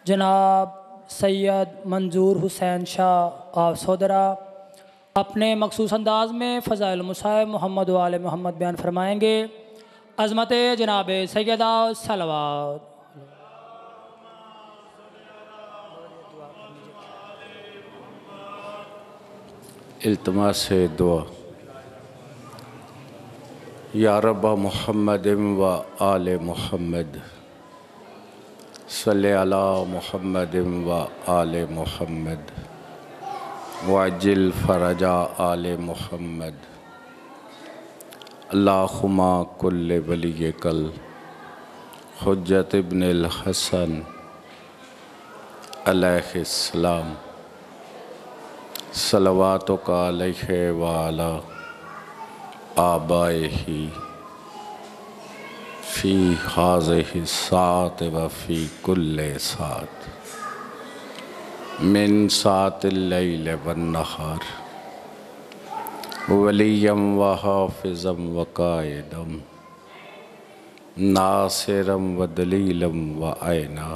जनाब सैयद मंजूर हुसैन शाह आप सोदरा अपने मखसूस अंदाज में फ़ज़ाइल मुसाहिब मोहम्मद वाले मोहम्मद बयान फरमाएँगे। अज़मत जनाब सैयदा सलवात। इल्तिमास दुआ। या रब मुहम्मद व आले मुहम्मद सल्ले अला मुहम्मद व आले मुहम्मद वाजिल फ़रजा आले मुहम्मद। अल्लाहुम्मा कुल्ले वली कल हुज्जत इब्नुल हसन अलैहिस्सलाम सलवातुका अलैहि व अला आबाइही फ़ी हाज़िही सात व फ़ी कुल्ले सात मिन सातिल लैल वन नहार वलियम व हाफ़िज़म व कायदम नासिरम व दलीलम व आयना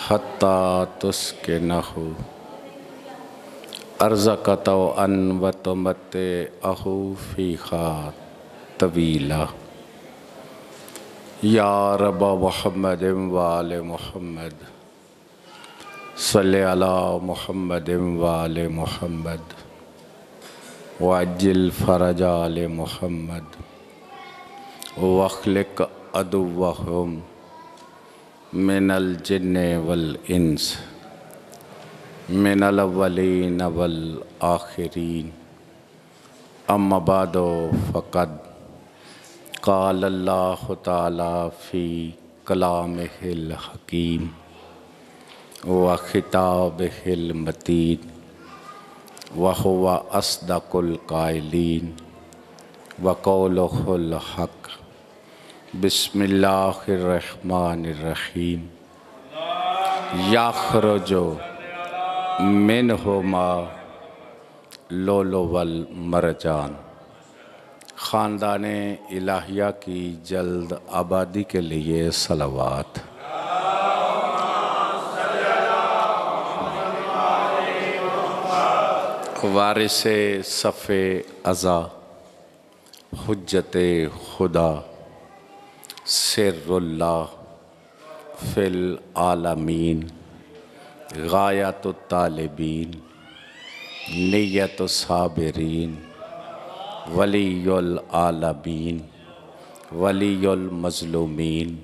हत्ता तुस्किनहु अर्ज़क़तौ अन व तुमत्तिअहु फ़ीहा तवीला। या रब मुहम्मद व आले मुहम्मद सल्ले अला मुहम्मद व आले मुहम्मद वाजिल फ़रजा आले मुहम्मद वख़्लिक़ अदुव्वहुम मिनल जिन्नि वल इंस मिनल अव्वलीन वल आखिरीन। अम्मा बादो फ़क़द क़ाल अल्लाहु तआला फ़ी कलामिहिल हकीम व खिताबिहिल मतीन व हुवा अस्दक़ुल क़ाइलीन व क़ौलुहुल हक़। बिस्मिल्लाहिर रहमानिर रहीम। यख़रुजु मिनहुमा लुलु वल मरजान। ख़ानदाने इलाहिया की जल्द आबादी के लिए सलावत। वारिसे सफ़े अज़ा हुज्जते खुदा सिर्रुल्लाह फ़िल आलमीन गायतुत तालिबीन निय्यतुस साबिरीन वलीयुल आलमीन वलीयुल मज़लूमीन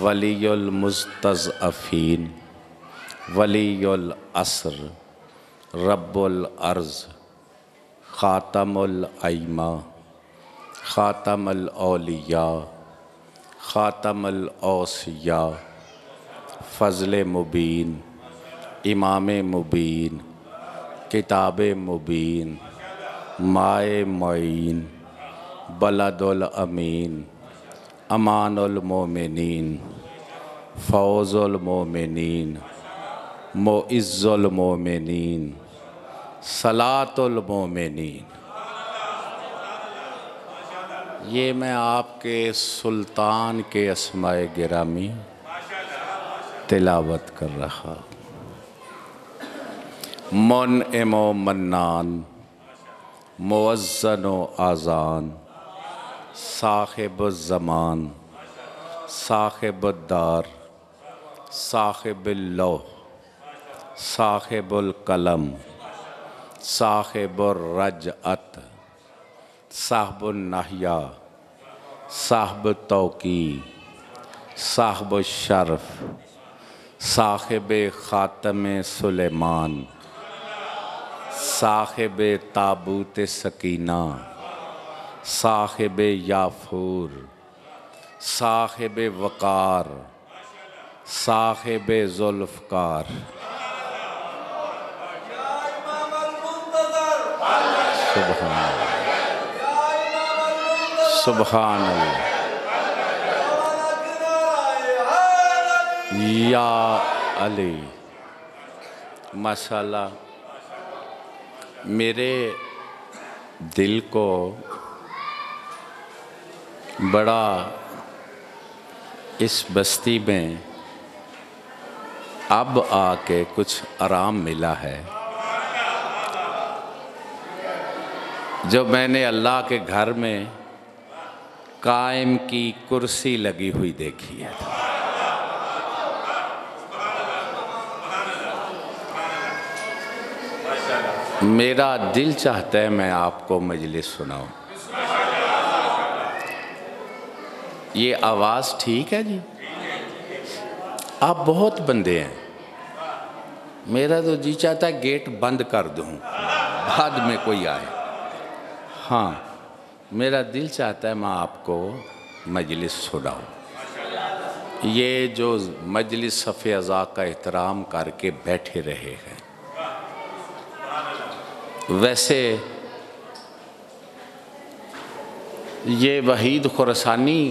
वलीयुल मुस्तज़अफ़ीन वलीयुल अस्र रब्बुल अर्ज़ ख़ातमुल अइम्मा ख़ातमुल औलिया ख़ातमुल औसिया फ़ज़्ल मुबीन इमाम मुबीन किताब मुबीन माए मुईन बलदुल अमीन अमानुल मोमिनीन फ़ौज़ुल मोमिनीन मुइज़्ज़ुल मोमिनीन सलातुल मोमिनीन। ये मैं आपके सुल्तान के अस्माए गिरामी तिलावत कर रहा। मुनइम व मन्नान मुअज़्ज़न व आज़ान साहिबुज़ ज़मान साहिबुद दार साहिबुल लौह साहिबुल कलम साहिबुर रजअत साहिबुन नहया साहिबुत तौकी साहिबुश शर्फ़ साहिबे ख़ातमे सुलेमान साहिबे ताबूत सकीना साहिबे याफूर साहिबे वक़ार साहिबे ज़ुल्फ़कार सुभान अल्लाह। या अली माशाअल्लाह। मेरे दिल को बड़ा इस बस्ती में अब आके कुछ आराम मिला है। जो मैंने अल्लाह के घर में कायम की कुर्सी लगी हुई देखी है। मेरा दिल चाहता है मैं आपको मजलिस सुनाऊं। ये आवाज़ ठीक है जी? आप बहुत बंदे हैं, मेरा तो जी चाहता है गेट बंद कर दूं, बाद में कोई आए। हाँ, मेरा दिल चाहता है मैं आपको मजलिस सुनाऊं। ये जो मजलिस सफ़े अज़ा का एहतराम करके बैठे रहे हैं, वैसे ये वहीद खुरसानी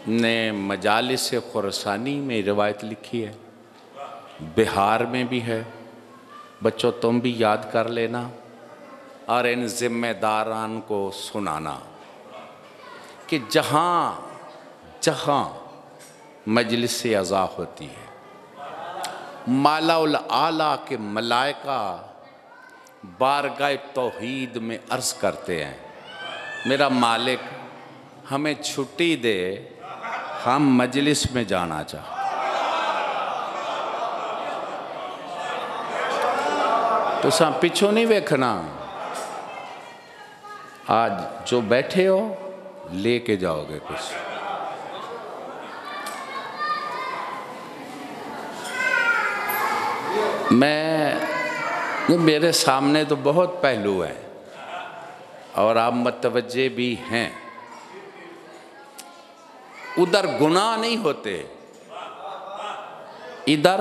ने मजालिस खुरसानी में रिवायत लिखी है, बिहार में भी है। बच्चों तुम भी याद कर लेना और इन ज़िम्मेदारान को सुनाना कि जहाँ जहाँ मजलिस अज़ा होती है, मालाउल आला के मलाइका बारगाह तौहीद में अर्ज़ करते हैं, मेरा मालिक हमें छुट्टी दे, हम मजलिस में जाना चाहते। तो सब पिछो नहीं देखना, आज जो बैठे हो लेके जाओगे कुछ। मेरे सामने तो बहुत पहलू हैं और आप मुतवज्जे भी हैं। उधर गुनाह नहीं होते, इधर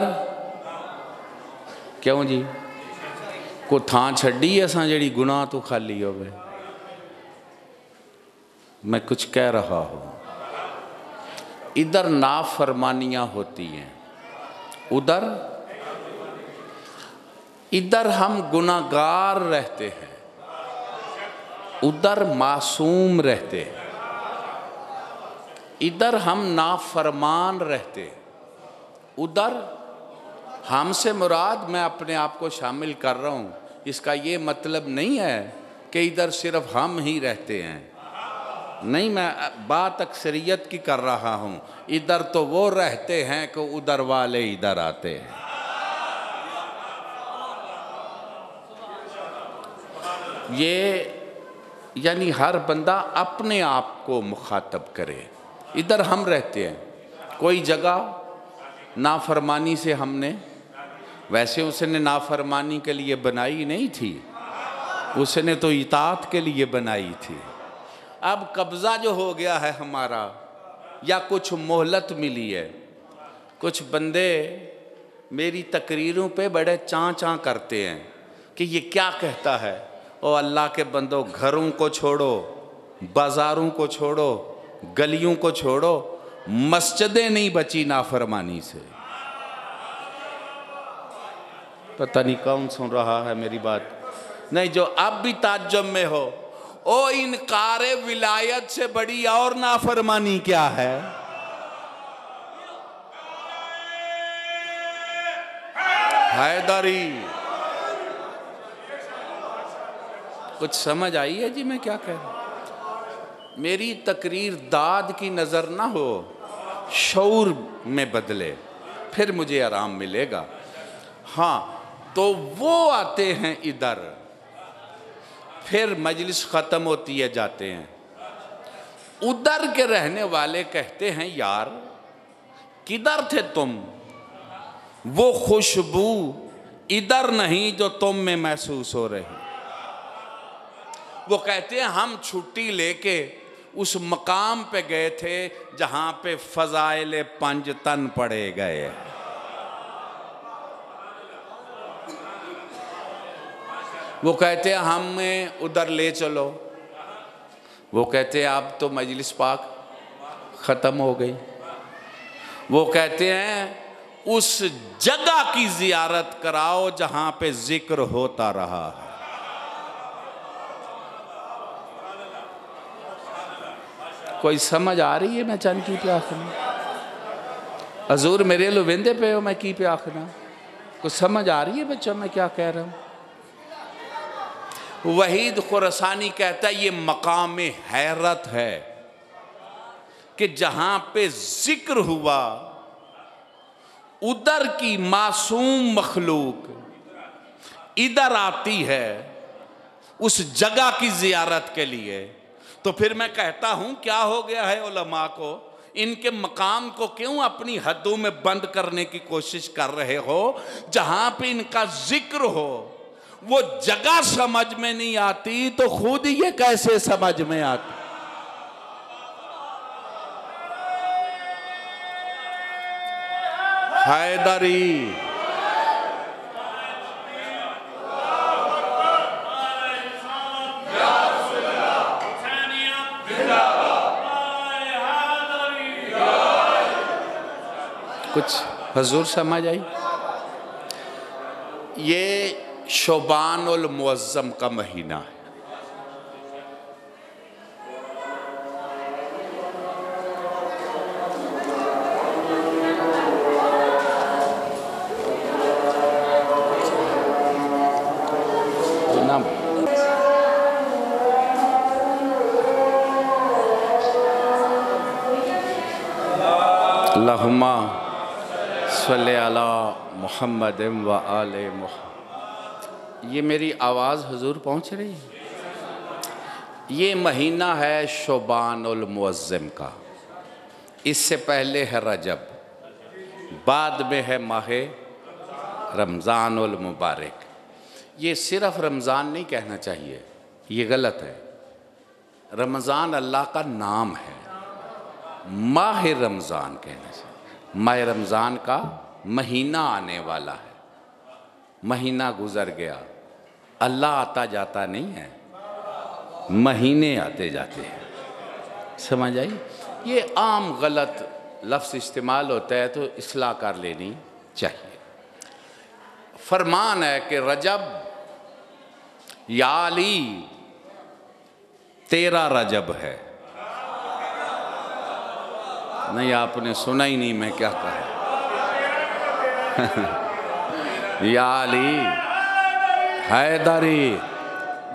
क्यों जी? को थां छड़ी असां जड़ी गुनाह तो खाली होवे। मैं कुछ कह रहा हूँ, इधर नाफरमानियाँ होती हैं, इधर हम गुनाहगार रहते हैं, उधर मासूम रहते हैं। इधर हम नाफरमान रहते, उधर हमसे मुराद, मैं अपने आप को शामिल कर रहा हूँ, इसका ये मतलब नहीं है कि इधर सिर्फ हम ही रहते हैं। नहीं, मैं बात अक्सरियत की कर रहा हूँ। इधर तो वो रहते हैं कि उधर वाले इधर आते हैं। ये यानी हर बंदा अपने आप को मुखातब करे। इधर हम रहते हैं, कोई जगह नाफरमानी से हमने, वैसे उसने नाफरमानी के लिए बनाई नहीं थी, उसने तो इताअत के लिए बनाई थी। अब कब्ज़ा जो हो गया है हमारा, या कुछ मोहलत मिली है, कुछ बंदे मेरी तकरीरों पे बड़े चाँ करते हैं कि ये क्या कहता है। ओ अल्लाह के बंदो, घरों को छोड़ो, बाज़ारों को छोड़ो, गलियों को छोड़ो, मस्जिदें नहीं बची नाफरमानी से। पता नहीं कौन सुन रहा है मेरी बात? नहीं, जो अब भी ताज्जुब में हो, ओ इनकारे विलायत से बड़ी और नाफरमानी क्या है? हैदरी, कुछ समझ आई है जी मैं क्या कह रहा हूं? मेरी तकरीर दाद की नज़र ना हो, शऊर में बदले, फिर मुझे आराम मिलेगा। हाँ, तो वो आते हैं इधर, फिर मजलिस ख़त्म होती है, जाते हैं। उधर के रहने वाले कहते हैं, यार किधर थे तुम? वो खुशबू इधर नहीं जो तुम में महसूस हो रही। वो कहते हैं हम छुट्टी लेके उस मकाम पे गए थे जहां पे फजाइल पंज तन पड़े गए। वो कहते हैं हमें उधर ले चलो। वो कहते हैं अब तो मजलिस पाक ख़त्म हो गई। वो कहते हैं उस जगह की ज़ियारत कराओ जहां पे जिक्र होता रहा है। कोई समझ आ रही है मैं चंद की प्यास में? हजूर मेरे लो वेंदे पे हो, मैं की पे आखना, कुछ समझ आ रही है बच्चा मैं क्या कह रहा हूँ? वहीद खुरासानी कहता है ये मकाम हैरत है कि जहां पे जिक्र हुआ उधर की मासूम मखलूक इधर आती है उस जगह की जियारत के लिए। तो फिर मैं कहता हूं क्या हो गया है उलमा को, इनके मकाम को क्यों अपनी हदों में बंद करने की कोशिश कर रहे हो? जहां पे इनका जिक्र हो वो जगह समझ में नहीं आती तो खुद ये कैसे समझ में आती? हैदरी कुछ हजूर समझ आई? ये शोबान उल मुअज्जम का महीना है। अल्लाहुम्मा सल्ले अला मुहम्मद व आले मुहम्मद। ये मेरी आवाज़ हुजूर पहुँच रही है? ये महीना है शोबान उल मुअज्जम का। इससे पहले है रजब, बाद में है माह रमज़ान उल मुबारक। ये सिर्फ रमज़ान नहीं कहना चाहिए, ये गलत है। रमज़ान अल्लाह का नाम है, माह रमज़ान कहना चाहिए। माह रमज़ान का महीना आने वाला है, महीना गुज़र गया। अल्लाह आता जाता नहीं है, महीने आते जाते हैं। समझ आई? ये आम गलत लफ्ज़ इस्तेमाल होता है तो इस्लाह कर लेनी चाहिए। फरमान है कि रजब या अली 13 रजब है। नहीं आपने सुना ही नहीं मैं क्या कहा। या अली हैदरी,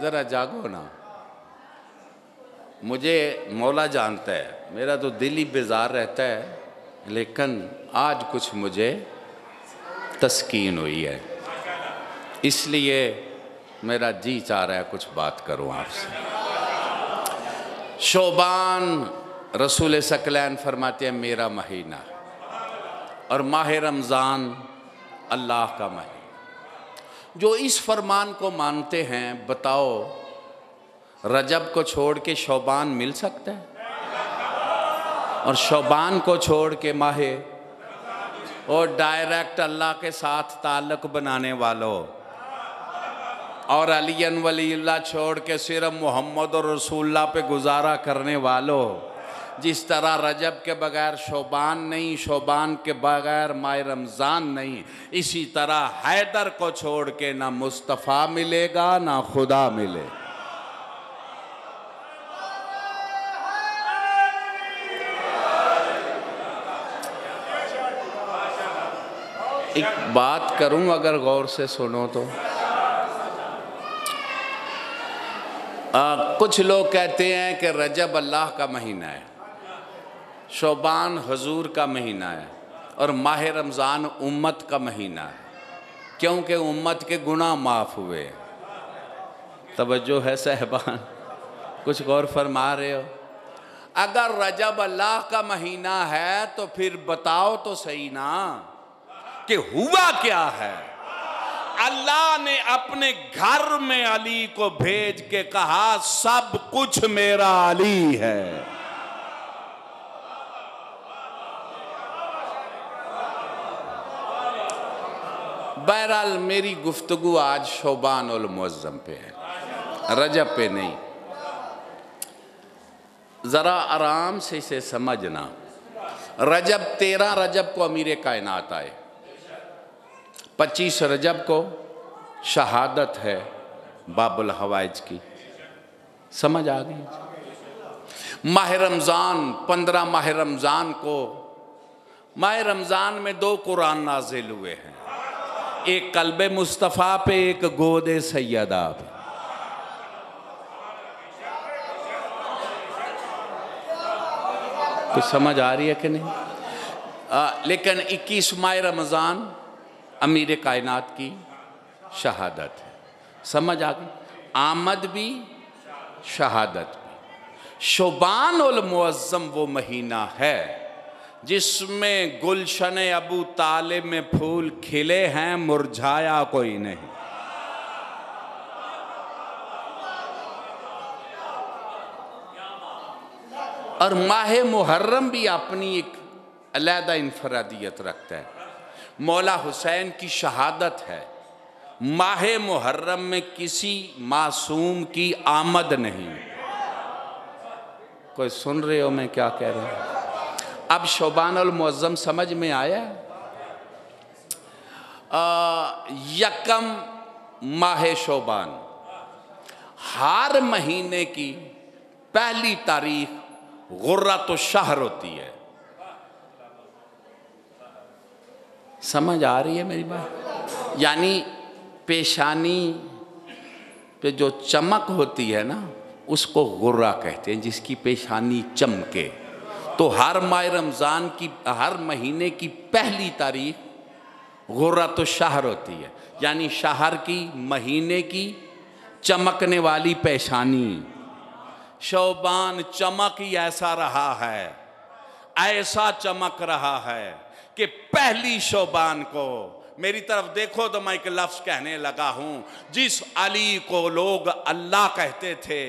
ज़रा जागो ना। मुझे मौला जानता है, मेरा तो दिल ही बेजार रहता है, लेकिन आज कुछ मुझे तस्कीन हुई है, इसलिए मेरा जी चाह रहा है कुछ बात करूं आपसे। शोबान रसूल सकलैन फरमाते हैं मेरा महीना, और माह रमज़ान अल्लाह का महीना। जो इस फरमान को मानते हैं, बताओ रजब को छोड़ के शोबान मिल सकता है? और शोबान को छोड़ के माहे, और डायरेक्ट अल्लाह के साथ ताल्लुक़ बनाने वालों, और अली वलील्लाह छोड़ के सिर्फ मोहम्मद और रसूलुल्लाह पे गुजारा करने वालों, जिस तरह रजब के बगैर शोबान नहीं, शोबान के बगैर माह रमज़ान नहीं, इसी तरह हैदर को छोड़ के ना मुस्तफ़ा मिलेगा ना खुदा मिले। एक बात करूं अगर गौर से सुनो तो, कुछ लोग कहते हैं कि रजब अल्लाह का महीना है, शोबान हुजूर का महीना है, और माह रमज़ान उम्मत का महीना है, क्योंकि उम्मत के गुनाह माफ़ हुए। तवज्जो है साहबान? कुछ गौर फरमा रहे हो? अगर रजब अल्लाह का महीना है तो फिर बताओ तो सही ना कि हुआ क्या है। अल्लाह ने अपने घर में अली को भेज के कहा सब कुछ मेरा अली है। बहरहाल मेरी गुफ्तगू आज शोबान उल मुअज्जम पे है, रजब पे नहीं। ज़रा आराम से इसे समझना। रजब 13 रजब को अमीर कायनात आए, 25 रजब को शहादत है बाबुल हवाइज की। समझ आ गई? माह रमज़ान 15 माह रमज़ान को माह रमज़ान में 2 कुरान नाजिल हुए हैं, एक कल्बे मुस्तफ़ा पे, एक गोदे सैयदा पे। कुछ समझ आ रही है कि नहीं? लेकिन 21 माह रमज़ान अमीर कायनात की शहादत है। समझ आ गई? आमद भी, शहादत भी। शोबान उल मुअज़्ज़म वो महीना है जिसमें गुलशन अबू तालिब में फूल खिले हैं, मुरझाया कोई नहीं। और माह मुहर्रम भी अपनी एक अलहदा इनफरादियत रखता है। मौला हुसैन की शहादत है। माह मुहर्रम में किसी मासूम की आमद नहीं। कोई सुन रहे हो मैं क्या कह रहा हूँ? अब शोबान अल मुअज़्ज़म समझ में आया? यकम माह शोबान, हर महीने की पहली तारीख गुर्रतुश शहर होती है। समझ आ रही है मेरी बात? यानी पेशानी पे जो चमक होती है ना, उसको गुर्रा कहते हैं, जिसकी पेशानी चमके। तो हर माह रमज़ान की, हर महीने की पहली तारीख गुर्रतुश शहर होती है, यानी शहर की, महीने की चमकने वाली पेशानी। शोबान चमक ही ऐसा रहा है, ऐसा चमक रहा है कि पहली शोबान को, मेरी तरफ देखो तो मैं एक लफ्ज़ कहने लगा हूं, जिस अली को लोग अल्लाह कहते थे,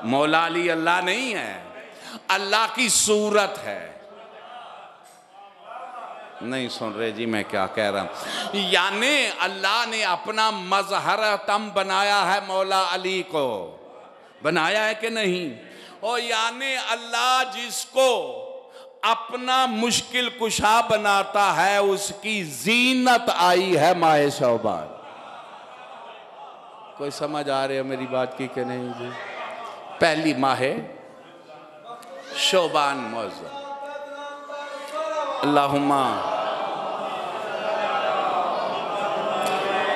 मौला अली अल्लाह नहीं है, अल्लाह की सूरत है। नहीं सुन रहे जी मैं क्या कह रहा हूं? यानी अल्लाह ने अपना मजहर तम बनाया है, मौला अली को बनाया है कि नहीं? और यानी अल्लाह जिसको अपना मुश्किल कुशा बनाता है, उसकी जीनत आई है माह शौबान। कोई समझ आ रही है मेरी बात की कि नहीं जी? पहली माह शौबान मुअज़्ज़म। अल्लाहुम्मा।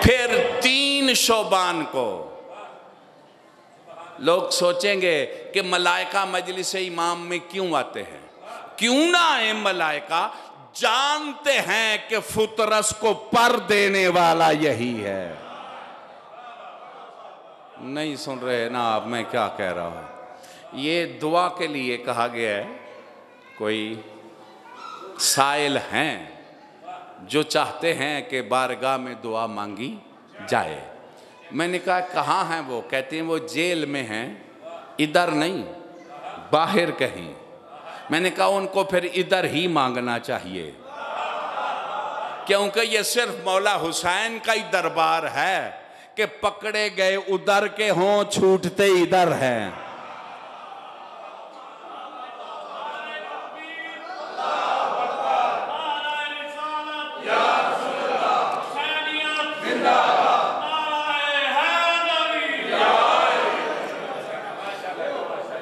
फिर 3 शौबान को लोग सोचेंगे कि मलाइका मजलिस इमाम में क्यों आते हैं? क्यों ना आए मलाइका? जानते हैं कि फुतरस को पर देने वाला यही है। नहीं सुन रहे ना आप मैं क्या कह रहा हूं? ये दुआ के लिए कहा गया है। कोई साइल हैं जो चाहते हैं कि बारगाह में दुआ मांगी जाए। मैंने कहा कहाँ हैं वो? कहते हैं वो जेल में हैं, इधर नहीं, बाहर कहीं। मैंने कहा उनको फिर इधर ही मांगना चाहिए, क्योंकि ये सिर्फ मौला हुसैन का ही दरबार है कि पकड़े गए उधर के हों, छूटते इधर हैं।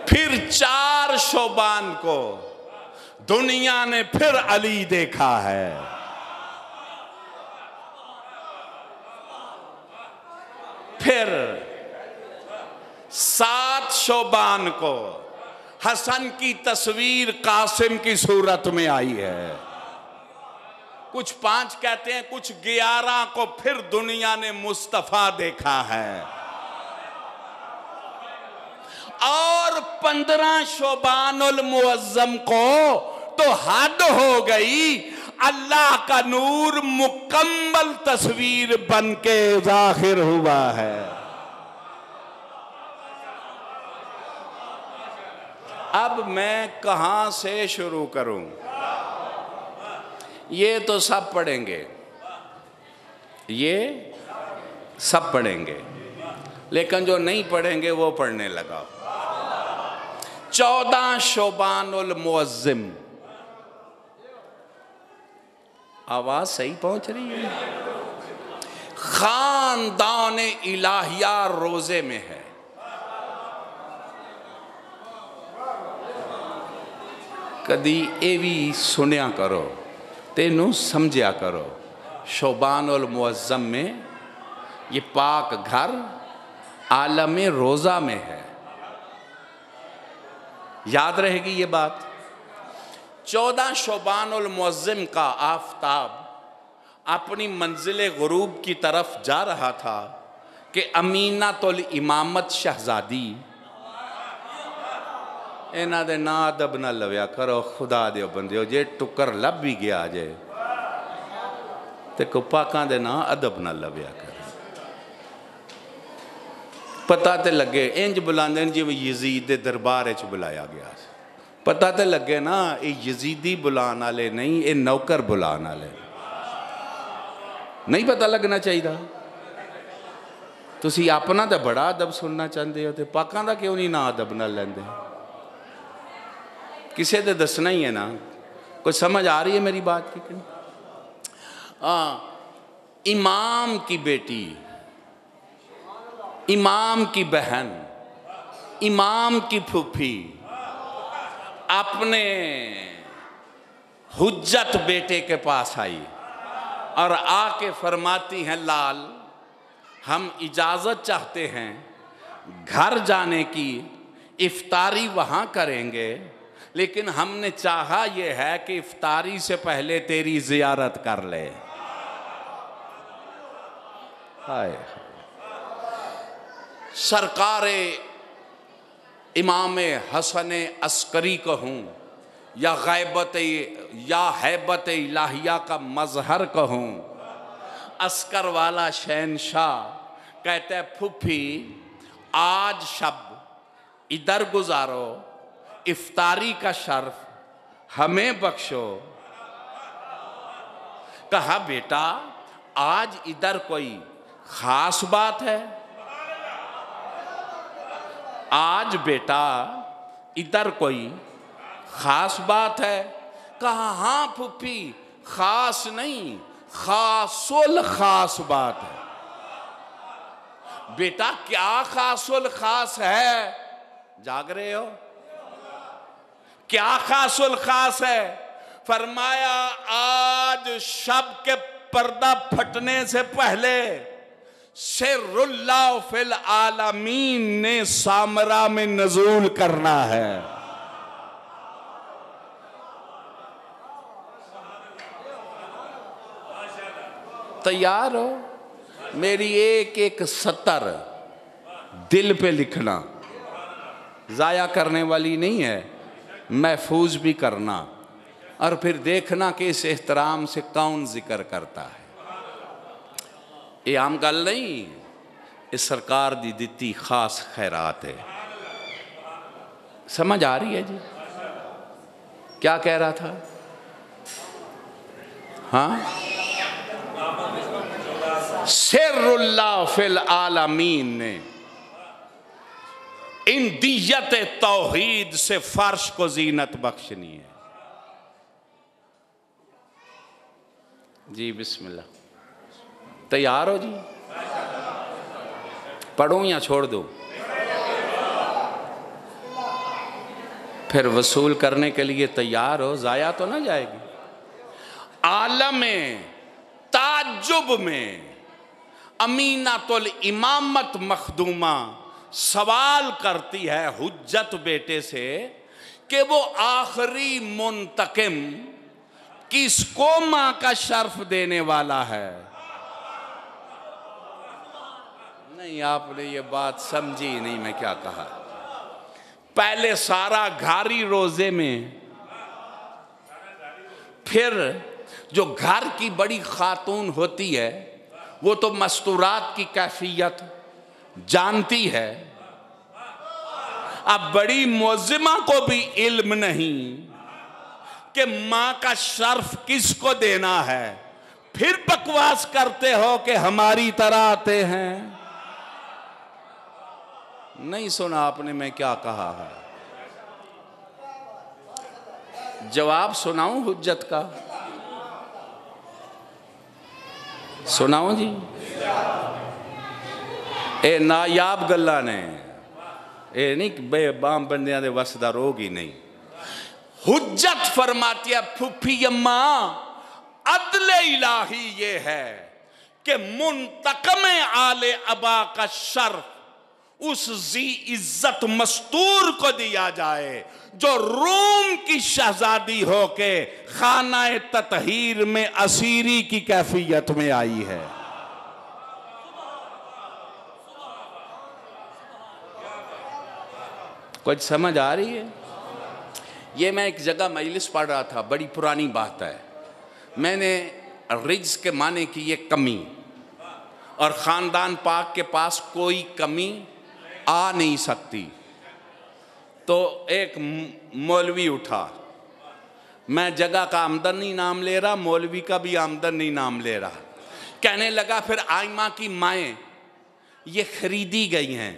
फिर 4 शोबान को दुनिया ने फिर अली देखा है। फिर 7 शोबान को हसन की तस्वीर कासिम की सूरत में आई है। कुछ 5 कहते हैं, कुछ 11 को फिर दुनिया ने मुस्तफा देखा है। और 15 शोबानुल मुअज़्ज़म को तो हद हो गई, अल्लाह का नूर मुकम्मल तस्वीर बन के ज़ाहिर हुआ है। अब मैं कहां से शुरू करूं? ये तो सब पढ़ेंगे, ये सब पढ़ेंगे, लेकिन जो नहीं पढ़ेंगे वो पढ़ने लगा। 14 शोबानुल मुअज़्ज़िम। आवाज सही पहुंच रही है? खानदान इलाहिया रोजे में है। कदी ये भी सुनिया करो, तेनू समझिया करो। शोबानुल मुअज़्ज़म में ये पाक घर आलम रोज़ा में है, याद रहेगी ये बात। 14 शोबानुल मुअज़्ज़म का आफताब अपनी मंजिल गुरूब की तरफ जा रहा था कि अमीनातुल इमामत शहजादी, इन्हां दे ना अदब ना लव्या करो, खुदा दे बंदियो, जे टुकर लब भी गया जे ते को पाकां दे ना अदब ना लव्या कर। पता ते लगे इंज बुलांदे जिवें यजीद दे दरबार च बुलाया गया। पता ते लगे ना ये यजीदी बुलाने वाले नहीं, ये नौकर बुलाने वाले नहीं। पता लगना चाहिए। तुसी अपना तो बड़ा अदब सुनना चाहते हो, तो पाकां दा क्यों नहीं ना अदब ना लेंदे? किसे तो दसना ही है ना। कुछ समझ आ रही है मेरी बात की? इमाम की बेटी, इमाम की बहन, इमाम की फूफी अपने हुज्जत बेटे के पास आई और आके फरमाती हैं, लाल हम इजाज़त चाहते हैं घर जाने की, इफ्तारी वहाँ करेंगे, लेकिन हमने चाहा ये है कि इफ्तारी से पहले तेरी ज़ियारत कर ले। हाय सरकारे इमाम हसन अस्करी कहूँ या गैबत या हैबत इलाहिया का मजहर कहूँ, अस्कर वाला शहनशाह कहते हैं, फुफी आज शब इधर गुजारो, इफ्तारी का शर्फ हमें बख्शो। कहा बेटा आज इधर कोई खास बात है? आज बेटा इधर कोई खास बात है? कहा हाँ फुफी, खास नहीं खासुल खास बात है। बेटा क्या खासुल खास है? जाग रहे हो? क्या खासुल खास है? फरमाया आज शब के पर्दा फटने से पहले सिर्रुल्लाह फिल आलमीन ने सामरा में नज़ूल करना है। तैयार हो? मेरी एक एक सतर दिल पे लिखना, ज़ाया करने वाली नहीं है, महफूज भी करना, और फिर देखना कि इस एहतराम से कौन जिक्र करता है। ये आम गल नहीं, इस सरकार दी दिती खास खैरात है। समझ आ रही है जी? क्या कह रहा था? हाँ, सिर्रुल्लाह फिल आलमीन ने इन दियत तौहीद से फर्श को जीनत बख्शनी है। जी बिस्मिल्लाह, तैयार हो जी? पढ़ूं या छोड़ दूं? फिर वसूल करने के लिए तैयार हो, जाया तो ना जाएगी। आलम ताज्जुब में अमीनातुल इमामत मखदूमा सवाल करती है हुज्जत बेटे से कि वो आखिरी मुंतकिम किसको मां का शर्फ देने वाला है। नहीं, आपने ये बात समझी नहीं मैं क्या कहा। पहले सारा घारी रोजे में, फिर जो घर की बड़ी खातून होती है वो तो मस्तूरात की कैफियत जानती है। अब बड़ी मुअज्जिमा को भी इल्म नहीं कि मां का शर्फ किसको देना है, फिर बकवास करते हो कि हमारी तरह आते हैं। नहीं सुना आपने मैं क्या कहा है? जवाब सुनाऊं हुज्जत का? सुनाऊं जी? ए नायाब गल्ला ने, ये नहीं बेबाम बंदियां दे वस दा रोग ही नहीं। हुज्जत फरमाती है फुफी अम्मा, अदले इलाही ये है कि मुंतकम आले अबा का शर्फ उस जी इज्जत मस्तूर को दिया जाए जो रूम की शहजादी होके खाना ततहीर में असीरी की कैफियत में आई है। कुछ समझ आ रही है? ये मैं एक जगह मजलिस पढ़ रहा था, बड़ी पुरानी बात है। मैंने रिज्क के माने की ये कमी, और ख़ानदान पाक के पास कोई कमी आ नहीं सकती। तो एक मौलवी उठा, मैं जगह का आमदन नहीं नाम ले रहा, मौलवी का भी आमदन नहीं नाम ले रहा, कहने लगा फिर आइमा की माएँ ये खरीदी गई हैं,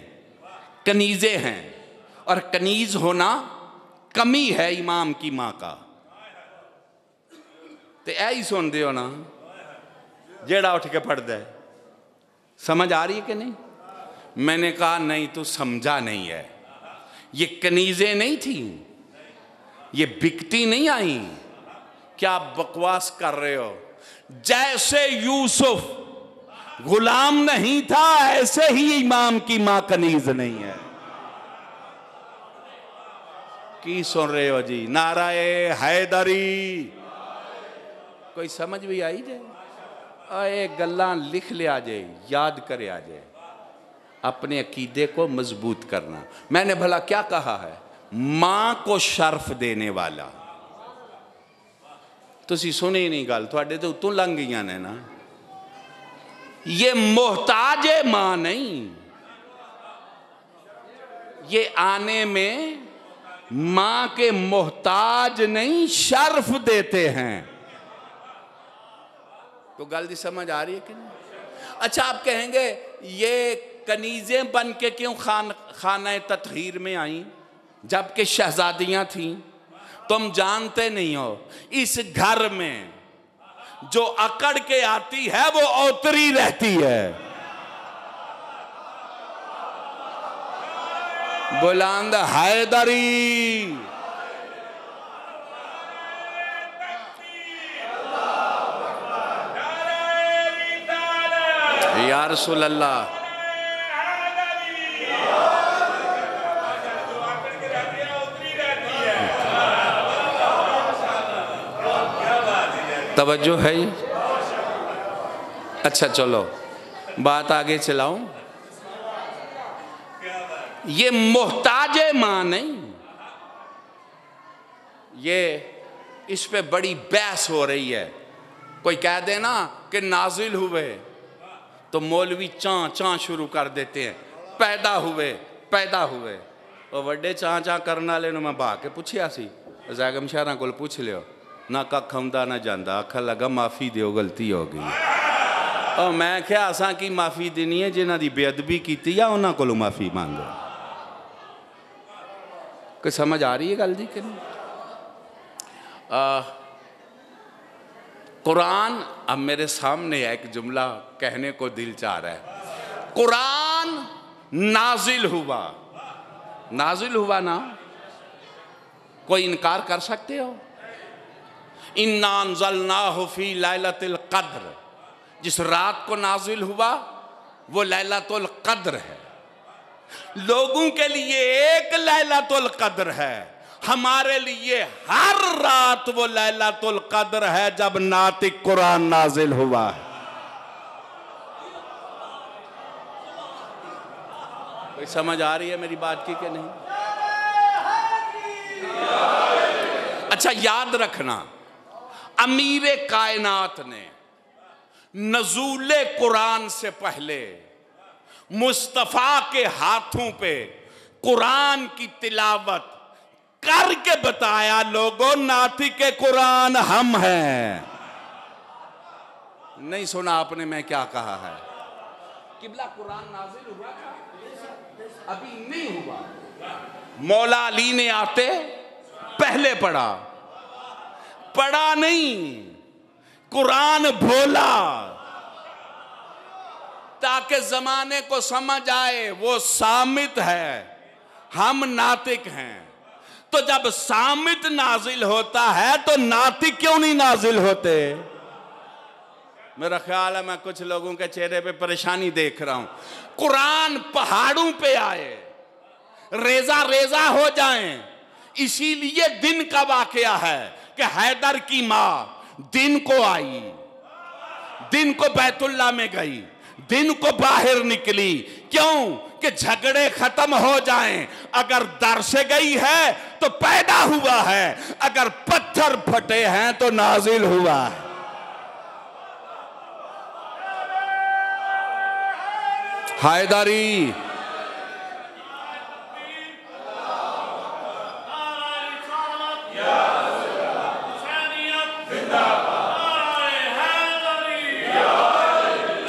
कनीज़ें हैं, और कनीज़ होना कमी है इमाम की माँ का। तो ऐही सुनते हो ना जेड़ा उठ के पढ़ता है। समझ आ रही है कि नहीं? मैंने कहा नहीं, तू समझा नहीं है। ये कनीज़ें नहीं थी, ये बिकती नहीं आई। क्या बकवास कर रहे हो? जैसे यूसुफ गुलाम नहीं था, ऐसे ही इमाम की मां कनीज नहीं है। की सुन रहे हो जी? नाराए हैदरी। कोई समझ भी आई जाए? ये गल्लां लिख लिया जाए, याद करे आ जाए, अपने अकीदे को मजबूत करना। मैंने भला क्या कहा है? मां को शर्फ देने वाला। तुसी सुने ही नहीं गल, थोड़े तो उतों लंघ गई ने ना। ये मोहताज मां नहीं, ये आने में मां के मोहताज नहीं, शर्फ देते हैं। तो गल दी समझ आ रही है कि नहीं? अच्छा, आप कहेंगे ये कनीजें बन के क्यों खाना ततहीर में आई जबकि शहजादियां थीं? तुम जानते नहीं हो, इस घर में जो अकड़ के आती है वो औतरी रहती है। बुलंद हैदरी। या रसूल अल्लाह। तवज्जो है? अच्छा चलो बात आगे चलाऊं। ये मोहताज मां नहीं, ये इस पे बड़ी बहस हो रही है। कोई कह देना कि नाजिल हुए तो मौलवी चां चां शुरू कर देते हैं, पैदा हुए पैदा हुए। और वड्डे चां चां करने वाले मैं बहा के पूछया सी, ज़ैगम शहर को पूछ लियो ना, कख आंदा ना जांदा। आखन लगा माफ़ी दियो, गलती हो गई। और मैं क्या असा की माफ़ी देनी है? जिन्हों की बेअदबी की या उन्होंने को माफ़ी मांगो। कोई समझ आ रही है गल जी कि नहीं? कुरान अब मेरे सामने है, एक जुमला कहने को दिल चाह रहा है। कुरान नाजिल हुआ, नाजिल हुआ ना, कोई इनकार कर सकते हो? इन्ना अंज़लनाहु फी लैलतिल क़द्र, जिस रात को नाजिल हुआ वो लैलतुल क़द्र है। लोगों के लिए एक लैलतुल क़द्र है, हमारे लिए हर रात वो लैलतुल क़द्र है जब नातिक कुरान नाजिल हुआ है। कोई समझ आ रही है मेरी बात की कि नहीं? अच्छा याद रखना, अमीर कायनात ने नज़ूले कुरान से पहले मुस्तफ़ा के हाथों पे कुरान की तिलावत करके बताया, लोगों नातिक कुरान हम हैं। नहीं सुना आपने मैं क्या कहा है? किबला कुरान नाजिल हुआ था? अभी नहीं हुआ। मौला अली ने आते पहले पढ़ा, पढ़ा नहीं, कुरान बोला ताकि जमाने को समझ आए वो सामित है, हम नातिक हैं। तो जब सामित नाजिल होता है तो नातिक क्यों नहीं नाजिल होते? मेरा ख्याल है मैं कुछ लोगों के चेहरे पे परेशानी देख रहा हूं। कुरान पहाड़ों पे आए, रेजा रेजा हो जाएं, इसीलिए दिन का वाकया है कि हैदर की मां दिन को आई, दिन को बैतुल्ला में गई, दिन को बाहर निकली। क्यों? कि झगड़े खत्म हो जाएं। अगर दर से गई है तो पैदा हुआ है, अगर पत्थर फटे हैं तो नाजिल हुआ है। हैदरी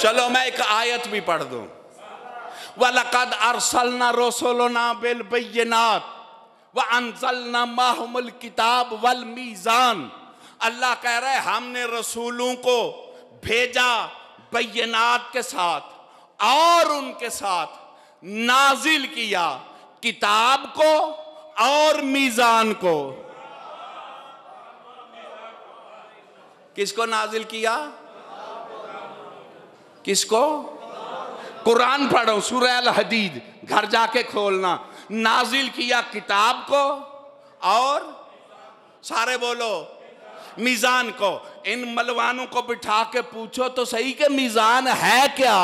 चलो मैं एक आयत भी पढ़ दूं। वलक़द अरसलना रसूलना बिल बय्यिनात व अंज़लना माहुमुल किताब वल मीज़ान। अल्लाह कह रहे हमने रसूलों को भेजा बय्यिनात के साथ और उनके साथ नाजिल किया किताब को और मीज़ान को। किसको नाजिल किया? किसको? कुरान पढ़ो, सूरह अल हदीद घर जाके खोलना। नाजिल किया किताब को और सारे बोलो मीज़ान को। इन मलवानों को बिठा के पूछो तो सही कि मीज़ान है क्या?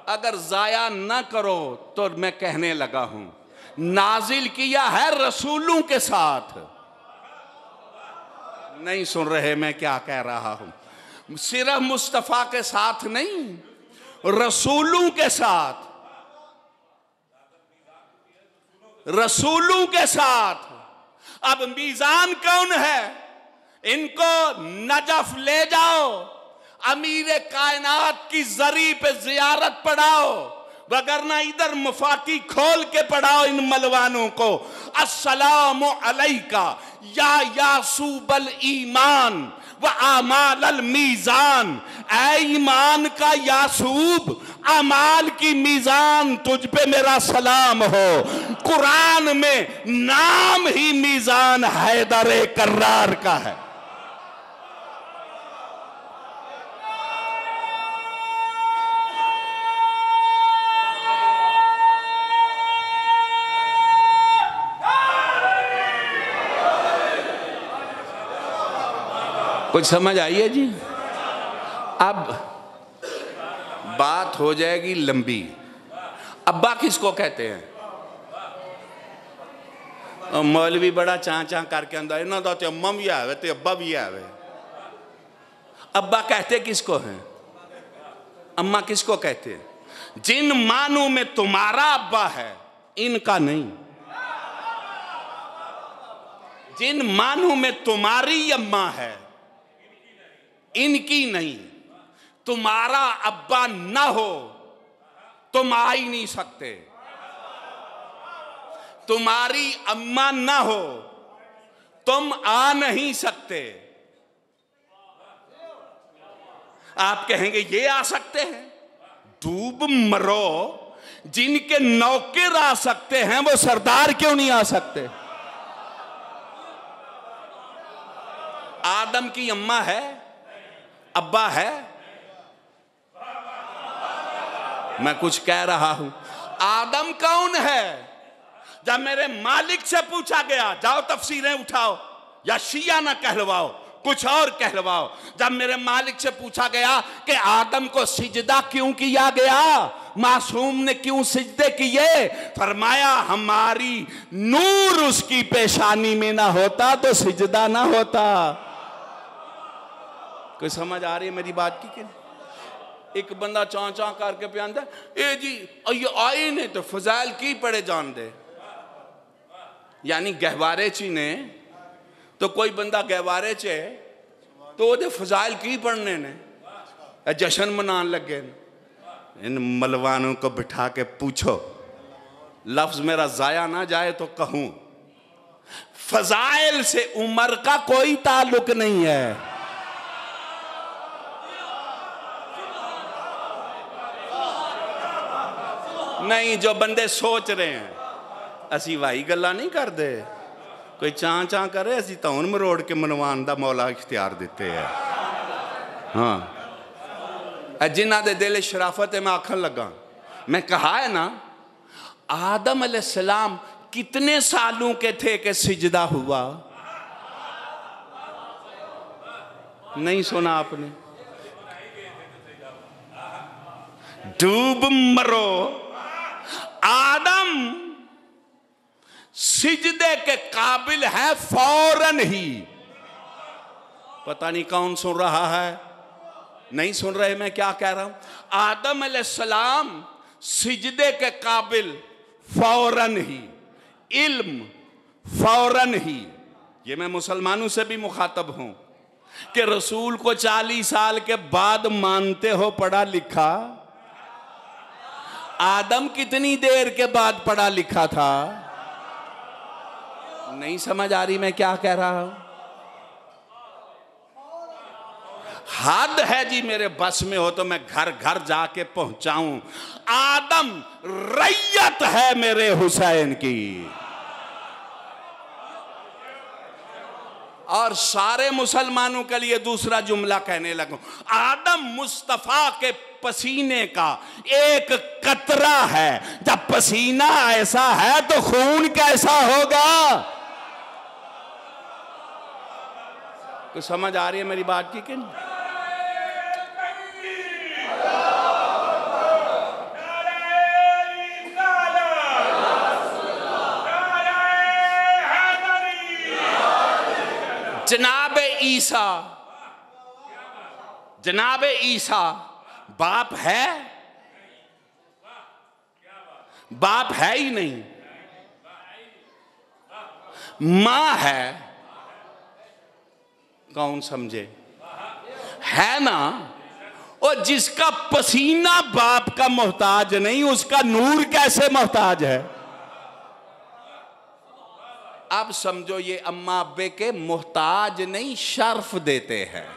अगर जाया न करो तो मैं कहने लगा हूं, नाजिल किया है रसूलों के साथ। नहीं सुन रहे मैं क्या कह रहा हूं? सिर्फ मुस्तफा के साथ नहीं, रसूलों के साथ, रसूलों के साथ। अब मीज़ान कौन है? इनको नजफ ले जाओ, अमीर कायनात की जरी पे जियारत पढ़ाओ, वगरना इधर मुफाती खोल के पढ़ाओ इन मलवानों को। अस्सलामु अलैका या यासूबल ईमान व आमाल अल मीज़ान। ऐ ईमान का यासूब, अमाल की मीज़ान, तुझ पे मेरा सलाम हो। कुरान में नाम ही मीज़ान हैदर कर्रार का है। कुछ समझ आई है जी? अब बात हो जाएगी लंबी। अब्बा किसको कहते हैं? मौलवी बड़ा चां चां करके अंदर इन्हों दा ते अम्मा भी आवे ते अब्बा भी आवे। अब्बा कहते किसको हैं? अम्मा किसको कहते हैं? जिन मानों में तुम्हारा अब्बा है इनका नहीं, जिन मानों में तुम्हारी अम्मा है इनकी नहीं। तुम्हारा अब्बा ना हो तुम आ ही नहीं सकते, तुम्हारी अम्मा ना हो तुम आ नहीं सकते। आप कहेंगे ये आ सकते हैं? डूब मरो, जिनके नौकर आ सकते हैं वो सरदार क्यों नहीं आ सकते? आदम की अम्मा है, अब्बा है? मैं कुछ कह रहा हूं। आदम कौन है? जब मेरे मालिक से पूछा गया, जाओ तफसीरें उठाओ या शिया ना कहलवाओ कुछ और कहलवाओ, जब मेरे मालिक से पूछा गया कि आदम को सिजदा क्यों किया गया, मासूम ने क्यों सिजदे किए, फरमाया हमारी नूर उसकी पेशानी में ना होता तो सिजदा ना होता। कोई समझ आ रही है मेरी बात की कि नहीं? एक बंदा चां चां करके पे आंदा ए जी ये आए ने तो फजाइल की पढ़े जान दे, यानी गहवारे ची ने तो कोई बंदा गहवारे च है तो वो फजाइल की पढ़ने ने जश्न मनान लगे। इन मलवानों को बिठा के पूछो, लफ्ज मेरा जाया ना जाए तो कहूं, फजाइल से उम्र का कोई ताल्लुक नहीं है। नहीं, जो बंदे सोच रहे हैं असी वाही गल्लां नहीं करते, कोई चां चां करे असी धौन मरोड़ के मनवान दा मौला इख्तियार दिते है। हाँ, जिन्हां दे दिल शराफत है, मैं आखन लगा, मैं कहा है ना, आदम अलैहिस्सलाम कितने सालों के थे कि सिजदा हुआ? नहीं सुना आपने? डूब मरो, आदम सिजदे के काबिल है फौरन ही। पता नहीं कौन सुन रहा है, नहीं सुन रहे मैं क्या कह रहा हूं? आदम अलैहिस्सलाम सिजदे के काबिल फौरन ही, इल्म फौरन ही। ये मैं मुसलमानों से भी मुखातब हूं कि रसूल को 40 साल के बाद मानते हो पढ़ा लिखा, आदम कितनी देर के बाद पढ़ा लिखा था? नहीं समझ आ रही मैं क्या कह रहा हूं? हद है जी, मेरे बस में हो तो मैं घर घर जाके पहुंचाऊं। आदम रैयत है मेरे हुसैन की। और सारे मुसलमानों के लिए दूसरा जुमला कहने लगूं, आदम मुस्तफा के पसीने का एक कतरा है। जब पसीना ऐसा है तो खून कैसा होगा? कुछ समझ आ रही है मेरी बात की कि नहीं? जनाब ईसा बाप है? बाप है ही नहीं, मां है। कौन समझे? है ना? और जिसका पसीना बाप का मोहताज नहीं, उसका नूर कैसे मोहताज है? अब समझो, ये अम्मा अब्बे के मोहताज नहीं, शर्फ देते हैं।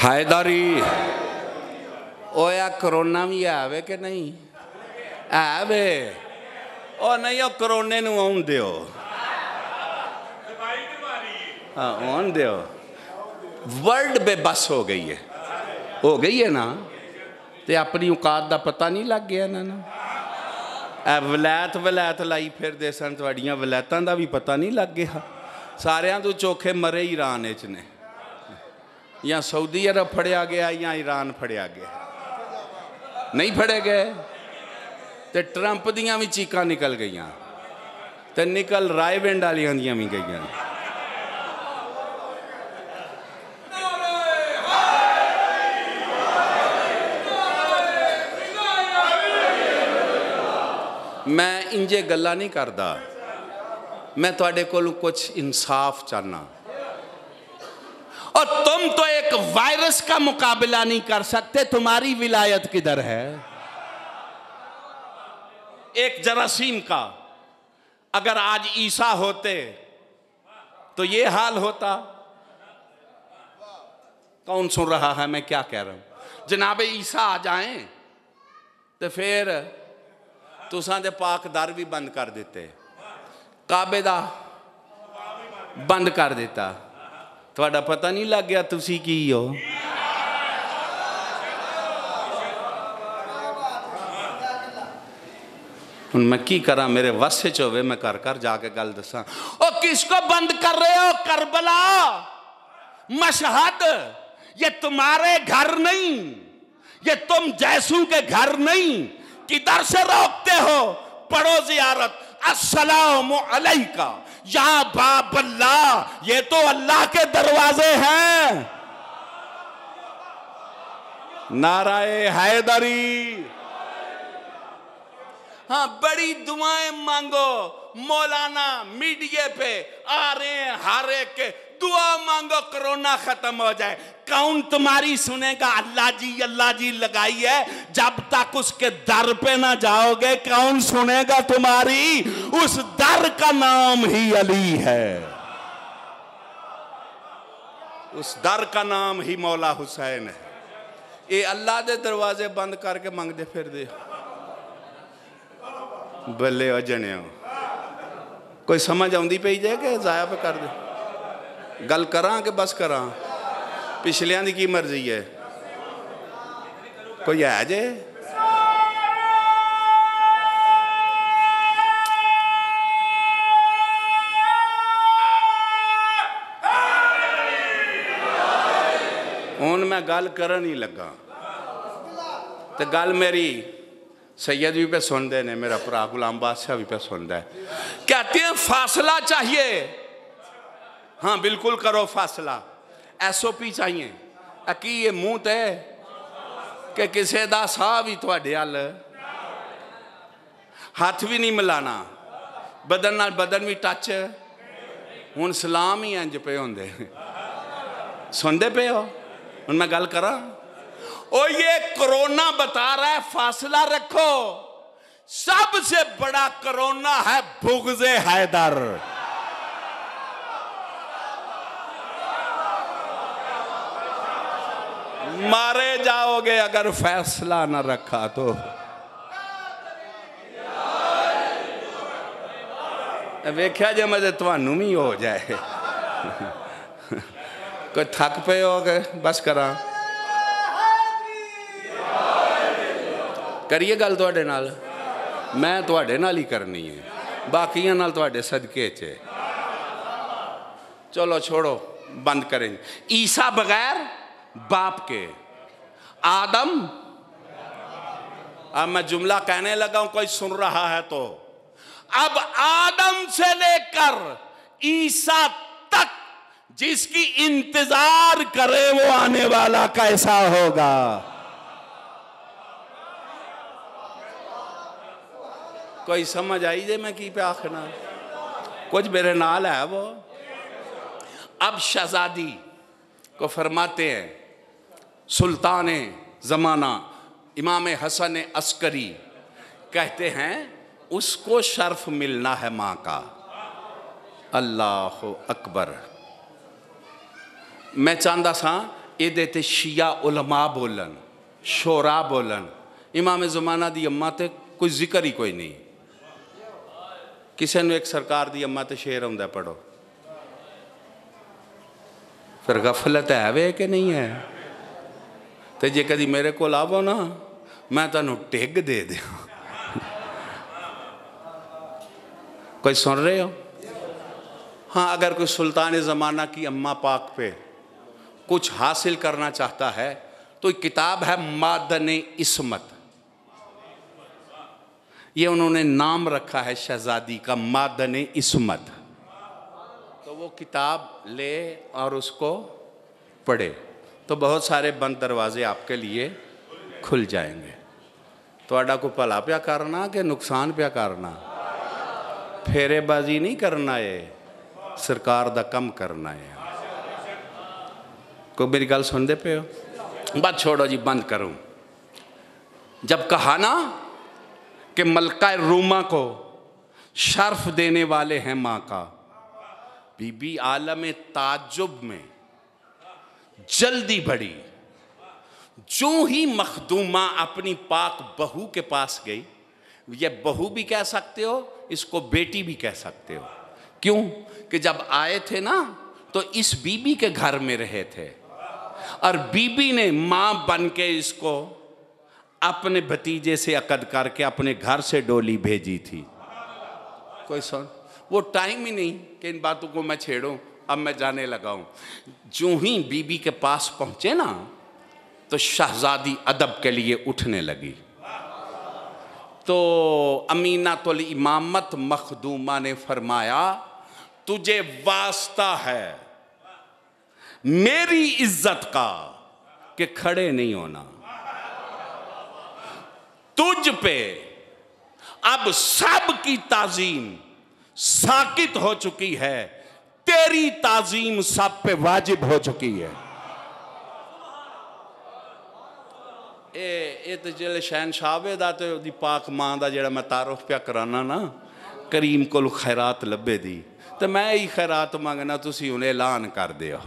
हैदरी ओया कोरोना भी आवे कि नहीं आवे? ओ नहीं, कोरोने नूं आउण दिओ, आउण दिओ। वर्ल्ड बेबस हो गई है ना, ते अपनी औकात दा पता नहीं लग गया इन्हां नूं। वलैत लाई फिरदे सन, तुहाड़ियां वलैतां दा भी पता नहीं लग गया। सारियां तो चोखे मरे ईरान विच ने, या सऊदी अरब फड़िया गया या ईरान फड़िया गया। नहीं फड़े गए तो ट्रंप दियां भी चीकां निकल गईयां, तो निकल रायविंड वालियां दियां भी गईयां। मैं इंजे गल्लां नहीं करदा, मैं तुहाडे कोलों कुछ इंसाफ चाहना। और तुम तो एक वायरस का मुकाबला नहीं कर सकते, तुम्हारी विलायत किधर है? एक जरासीम का अगर आज ईसा होते तो ये हाल होता। कौन सुन रहा है मैं क्या कह रहा हूं? जनाब ईसा आ जाएं तो फिर तुसां दे पाक दर भी बंद कर देते, काबे दा बंद कर देता। थोड़ा पता नहीं लग गया तुसी की हो? हुण मैं की करा, मेरे वस च होवे मैं घर घर जाके गल दसा। ओ किसको बंद कर रहे हो? करबला, मशहद, ये तुम्हारे घर नहीं, ये तुम जैसू के घर नहीं। किधर से रोकते हो? पढ़ो जियारत, अस्सलामु अलैका या बाब अल्लाह, ये तो अल्लाह के दरवाजे हैं। नाराए हैदरी। हाँ, बड़ी दुआएं मांगो, मौलाना मीडिया पे आ रहे हैं, हर एक के दुआ मांगो कोरोना खत्म हो जाए। कौन तुम्हारी सुनेगा? अल्लाह जी लगाई है, जब तक उसके दर पे ना जाओगे कौन सुनेगा तुम्हारी? उस दर का नाम ही अली है, उस दर का नाम ही मौला हुसैन है। ये अल्लाह दे दरवाजे बंद करके मंगते फिर दे बल्ले हो जने हो। कोई समझ आउंदी पई जे कि जाया पे कर दे? गल करा कि बस करा? पिछलियां दी की मर्जी है? कोई है जे? हुण मैं गल करन ही लगा तो गल मेरी सैयद भी पे सुनते ने, मेरा भरा गुलाम बादशाह भी पे सुनता है। कहते हैं फासला चाहिए। हाँ बिल्कुल करो फासला। SOP चाहिए। की ये मुंह ते कि किसी का साह भी तुहाडे अल, हाथ भी नहीं मिलाना, बदन नाल बदन भी टच। हुण सलाम ही इंज पे होंदे, सुनते पे हो? हुण मैं गल करा। ओ ये कोरोना बता रहा है फासला रखो। सबसे बड़ा कोरोना है बुग़्ज़े हैदर। मारे जाओगे अगर फैसला न रखा तो। वेख्या जे मजे तुहानू भी हो जाए। कोई थक पे हो गए बस करा करिए गल तुहाडे नाल। मैं तुहाडे नाल ही करनी है, बाकियां नाल तुहाडे सदके च। चलो छोड़ो, बंद करें। ईसा बगैर बाप के, आदम। अब मैं जुमला कहने लगा हूं, कोई सुन रहा है तो। अब आदम से लेकर ईसा तक जिसकी इंतजार करे वो आने वाला कैसा होगा? कोई समझ आई जे मैं की पे आखना? कुछ मेरे नाल है वो। अब शहजादी को फरमाते हैं सुल्तान ज़माना इमाम हसन अस्करी कहते हैं उसको शर्फ मिलना है माँ का। अल्लाह अकबर। मैं चाहता सा ये देते शिया उलमा बोलन, शोरा बोलन। इमाम ज़माना दी अम्मा ते कोई जिक्र ही कोई नहीं। किसी ने एक सरकार दी अम्मा ते शेर आउंदा पढ़ो, फिर गफलत है वे कि नहीं है? तो जे कदी मेरे को आवो ना, मैं तुहानू टिग दे दिया। कोई सुन रहे हो? हाँ, अगर कोई सुल्तान ज़माना की अम्मा पाक पे कुछ हासिल करना चाहता है तो किताब है मादने इस्मत। ये उन्होंने नाम रखा है शहजादी का, मादने इस्मत। तो वो किताब ले और उसको पढ़े तो बहुत सारे बंद दरवाजे आपके लिए खुल जाएंगे। तो आडा को भला प्या करना कि नुकसान प्या करना? फेरेबाजी नहीं करना, ये सरकार दा कम करना है। कोई मेरी गल सुनते पे हो? बात छोड़ो जी, बंद करूं। जब कहा ना कि मलका रूमा को शर्फ देने वाले हैं माँ का, बीबी आलम ताज्जुब में जल्दी बढ़ी। जो ही मखदूमा अपनी पाक बहू के पास गई, ये बहू भी कह सकते हो, इसको बेटी भी कह सकते हो। क्यों? कि जब आए थे ना तो इस बीबी के घर में रहे थे और बीबी ने माँ बन के इसको अपने भतीजे से अकद करके अपने घर से डोली भेजी थी। कोई सुन, वो टाइम ही नहीं कि इन बातों को मैं छेड़ूं। अब मैं जाने लगा हूं। जो ही बीबी के पास पहुंचे ना तो शहजादी अदब के लिए उठने लगी। तो अमीनातुल इमामत मखदूमा ने फरमाया, तुझे वास्ता है मेरी इज्जत का कि खड़े नहीं होना। तुझ पे अब सब की ताजीम साकित हो चुकी है, तेरी ताजीम सब पे वाजिब हो चुकी है। ये तो जिले शहनशाह दा ते ओदी पाक मां दा जेड़ा मैं तारुफ पिया कराना ना, करीम कोल खैरात लब्बे दी, तो मैं यही खैरात मंगना, तुसी हुण ऐलान कर दिओ।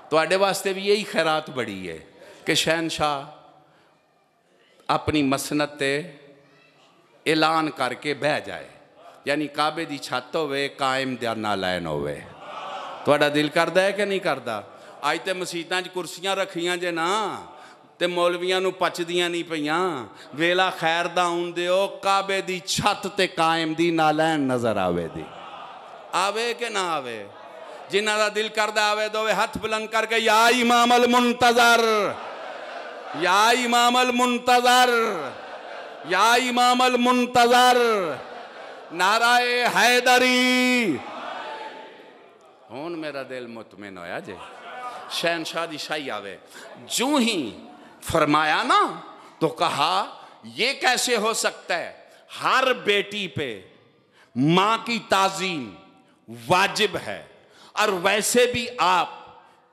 तुहाडे वास्ते भी यही खैरात बड़ी है कि शहनशाह अपनी मसनत ते ऐलान करके बह जाए, यानी काबे दी छत होवे, कायम दा नालैन होवे। तुहाडा दिल करदा है कि नहीं करदा? अज तो मसीतां च कुर्सियां रखियां जे ना, ते मौलवियां नूं पचदियां नहीं पईयां। वेला खैर दा आउण दिओ, काबे दी छत ते कायम दी नालैन नजर आवे दी। आवे कि ना आवे? जिन्हां दा दिल करदा आवे दोवे हथ बुलंद करके या इमाम अल मुंतजर, या इमाम अल मुंतजर, या इमाम अल मुंतजर, नाराए हैदरी। हुण मेरा दिल मुतमिन होया जे। शहनशाह दी शाही आवे, जो ही फरमाया ना तो कहा ये कैसे हो सकता है, हर बेटी पे मां की ताजीम वाजिब है, और वैसे भी आप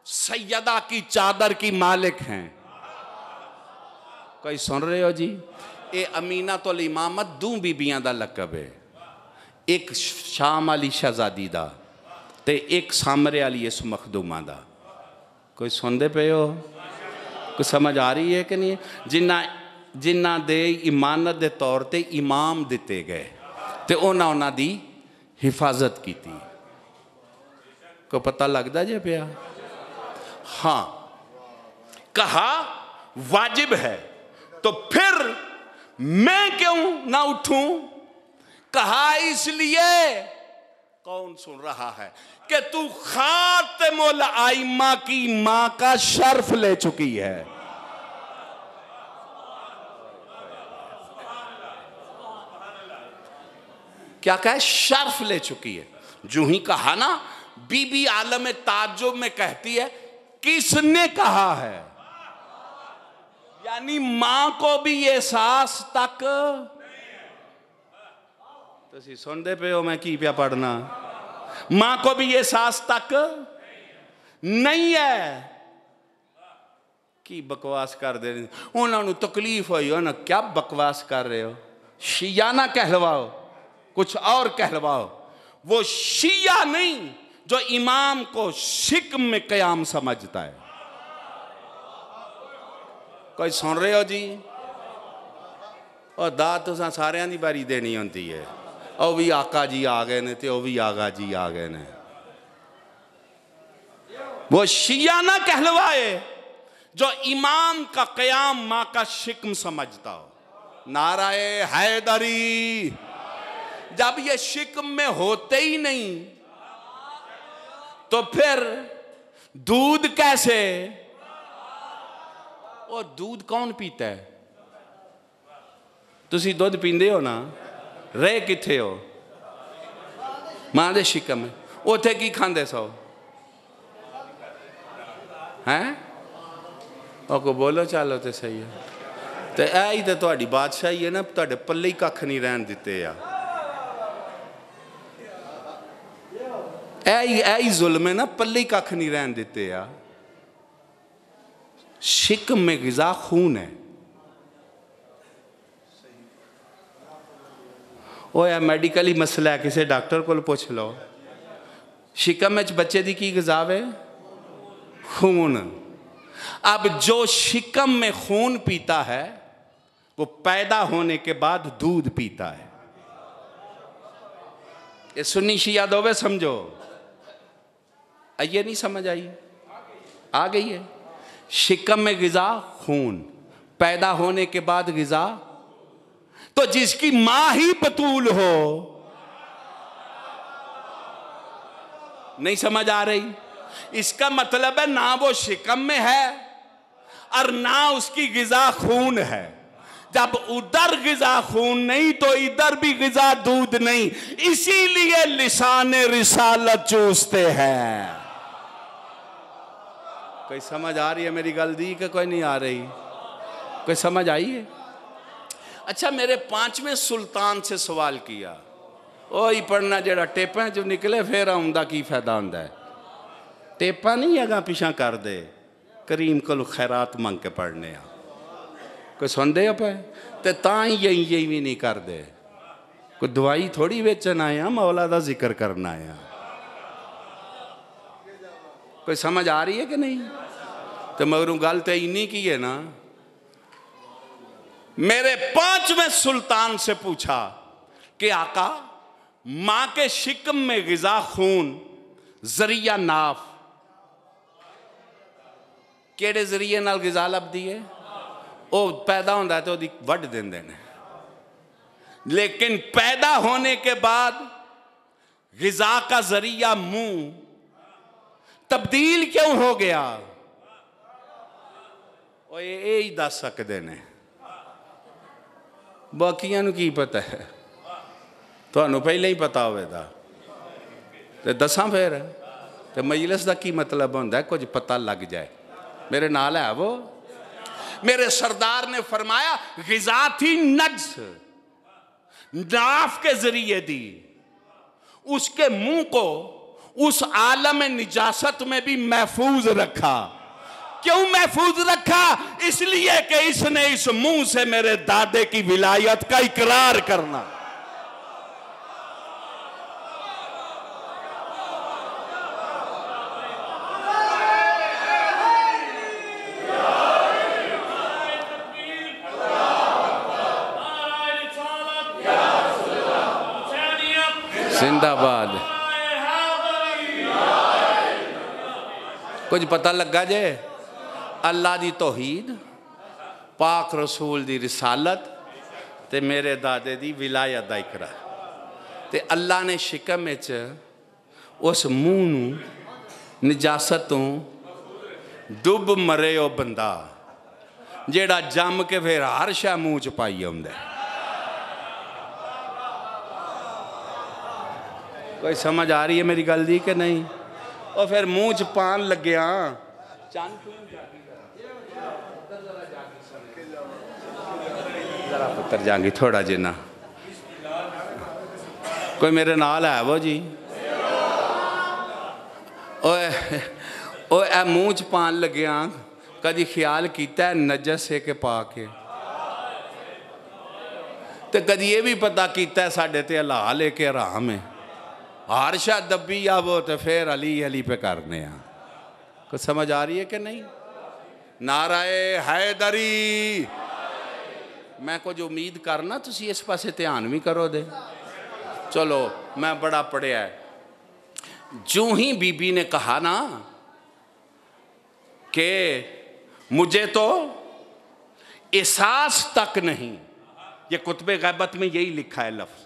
सैयदा की चादर की मालिक हैं। कोई सुन रहे हो जी? ये अमीना तो इमामत दो बीबियां दा लकब है, एक शाम वाली शहजादी दा ते एक सामरे वाली इस मखदूमा दा। कोई सुनते पे हो? कुछ समझ आ रही है कि नहीं? जिन्ना दे इमानत के तौर पर इमाम दिते गए तो उन्होंने दी हिफाजत की थी। को पता लगता जे पिया? हाँ, कहा वाजिब है तो फिर मैं क्यों ना उठूं? कहा इसलिए, कौन सुन रहा है, कि तू खातिमुल आइम्मा की मां का शर्फ ले चुकी है। क्या कहा? शर्फ ले चुकी है। जो ही कहा ना, बीबी आलम ताज्जुब में कहती है किसने कहा है, यानी मां को भी एहसास तक। तुसी सुनते पे हो मैं की पिया पढ़ना? मां को भी एहसास तक नहीं है। की बकवास कर दे, उन्होंने तकलीफ हुई हो ना, क्या बकवास कर रहे हो? शिया ना कहलवाओ, कुछ और कहलवाओ। वो शिया नहीं जो इमाम को शिक में कयाम समझता है। कोई सुन रहे हो जी? और दात तो सारियां दी बारी देनी होती है। और भी आका जी आ गए ने, तो भी आगा जी आ गए ने। वो शिया ना कहलवाए जो इमाम का कयाम मां का शिकम समझता हो। नाराए हैदरी। जब ये शिकम में होते ही नहीं तो फिर दूध कैसे? और दूध कौन पीता है? तुसी दूध पींदे हो ना, रहे किथे हो? मां दे शिकम में। उथे की खांदे सो हैं? और को बोलो चलो तो सही है। तो यही तो तुहाडी बादशाही है ना, तुहाडे पल्ले ही कख नहीं रहन दिते या। ऐ जुल्म है ना, पल्ले ही कख नहीं रहन देते या। शिकम में गिजा खून है। वो या मेडिकली मसला है, किसी डॉक्टर को पूछ लो। शिकम में बच्चे की की गिजा है? खून। अब जो शिकम में खून पीता है वो पैदा होने के बाद दूध पीता है। ये सुन्नी शिया दोवे समझो। ये नहीं समझ आई? आ गई है। शिकम में गिजा खून, पैदा होने के बाद गिजा। तो जिसकी मां ही बतूल हो, नहीं समझ आ रही? इसका मतलब है ना वो शिकम में है और ना उसकी गिजा खून है। जब उधर गिजा खून नहीं तो इधर भी गिजा दूध नहीं, इसीलिए लिसान रिसालत चूसते हैं। कोई समझ आ रही है मेरी गल दी कि कोई नहीं आ रही? कोई समझ आई है? अच्छा, मेरे 5वें सुल्तान से सवाल किया, वही पढ़ना जोड़ा टेपा चो निकले, फिर आउंदा की फायदा होंदा है। टेपा नहीं अगा पिछा कर दे, करीम को खैरात मंग के पढ़ने आ। कोई सुनते हो पे तो तां यही भी नहीं करते। कोई दवाई थोड़ी बेचन आया, मौला का जिक्र करना आया। कोई समझ आ रही है कि नहीं? तो मगरू गल तो इन्नी की है ना। मेरे 5वें सुल्तान से पूछा कि आका, मां के शिकम में गिजा खून जरिया नाफ, केड़े जरिए नाल गिजा लभदी है? वो पैदा होंदा तो ओदी वड देंदे ने, लेकिन पैदा होने के बाद गिजा का जरिया मुंह तब्दील क्यों हो गया? वो ये ही दस सकते ने, बाकियां नूं की पता है। तुहानूं पहले ही पता होवेगा तो दसा फिर। तो मजलिस का की मतलब होंदा है? कुछ पता लग जाए। मेरे नाल है वो। मेरे सरदार ने फरमाया गिजा थी नज्स, नाफ के जरिए दी। उसके मुंह को उस आलम निजासत में भी महफूज रखा। क्यों महफूज रखा? इसलिए कि इसने इस मुंह से मेरे दादे की विलायत का इकरार करना। जिंदाबाद। कुछ पता लगा जे? अल्लाह दी तौहीद, पाक रसूल दी रिसालत ते मेरे दादे दी विलायत दा इकरार। ते अल्लाह ने शिकम विच उस मुंह नूं निजासत तों डुब मरे ओ बंदा जेड़ा जम के फिर हर शै मुंह च पाई आउंदा है। कोई समझ आ रही है मेरी गल दी कि नहीं? और फिर मुंह च पान लग्या जरा पुत्र जांगी थोड़ा जिन्ना। कोई मेरे नाल है वो जी? ओए ओए मुंह च पान लग्या कदी ख्याल किया नजस है के पा के? तो कदी ये भी पता किया साडे ते हलाल है के हराम है? हर शा दबी आवो तो फिर अली अली पे करने आ। कुछ समझ आ रही है कि नहीं? नाराए हैदरी। मैं कुछ उम्मीद करना तुसी इस पासे ध्यान भी करो दे। चलो मैं बड़ा पढ़िया है। जो ही बीबी ने कहा ना कि मुझे तो एहसास तक नहीं, ये कुतबे गैबत में यही लिखा है लफ्ज़,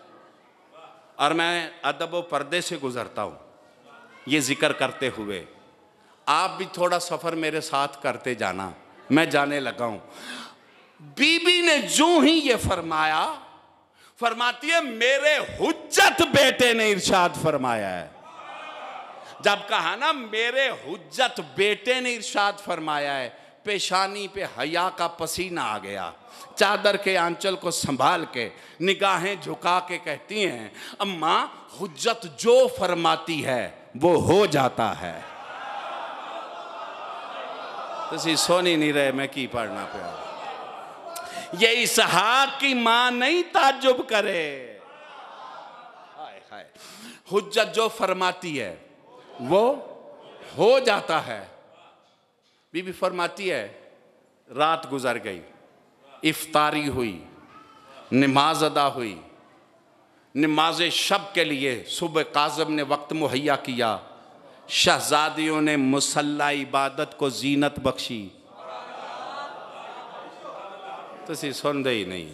और मैं अदब व पर्दे से गुज़रता हूँ ये ज़िक्र करते हुए। आप भी थोड़ा सफ़र मेरे साथ करते जाना, मैं जाने लगा हूँ। बीबी ने जो ही ये फरमाया, फरमाती है मेरे हुज्जत बेटे ने इरशाद फरमाया है। जब कहा ना मेरे हुज्जत बेटे ने इरशाद फरमाया है, पेशानी पे हया का पसीना आ गया। चादर के आंचल को संभाल के निगाहें झुका के कहती हैं, अम्मा हुज्जत जो फरमाती है वो हो जाता है। तुसी सोनी नहीं रहे, मैं की पढ़ना पिया। ये इसहाक की मां नहीं ताज्जुब करे। हाय हाय, हुज्जत जो फरमाती है वो हो जाता है। बीबी फरमाती है रात गुजर गई, इफ्तारी हुई, नमाज अदा हुई। नमाज शब के लिए सुबह काज़म ने वक्त मुहैया किया। शहजादियों ने मुसल्ला इबादत को जीनत बख्शी। तुसी सुनते ही नहीं।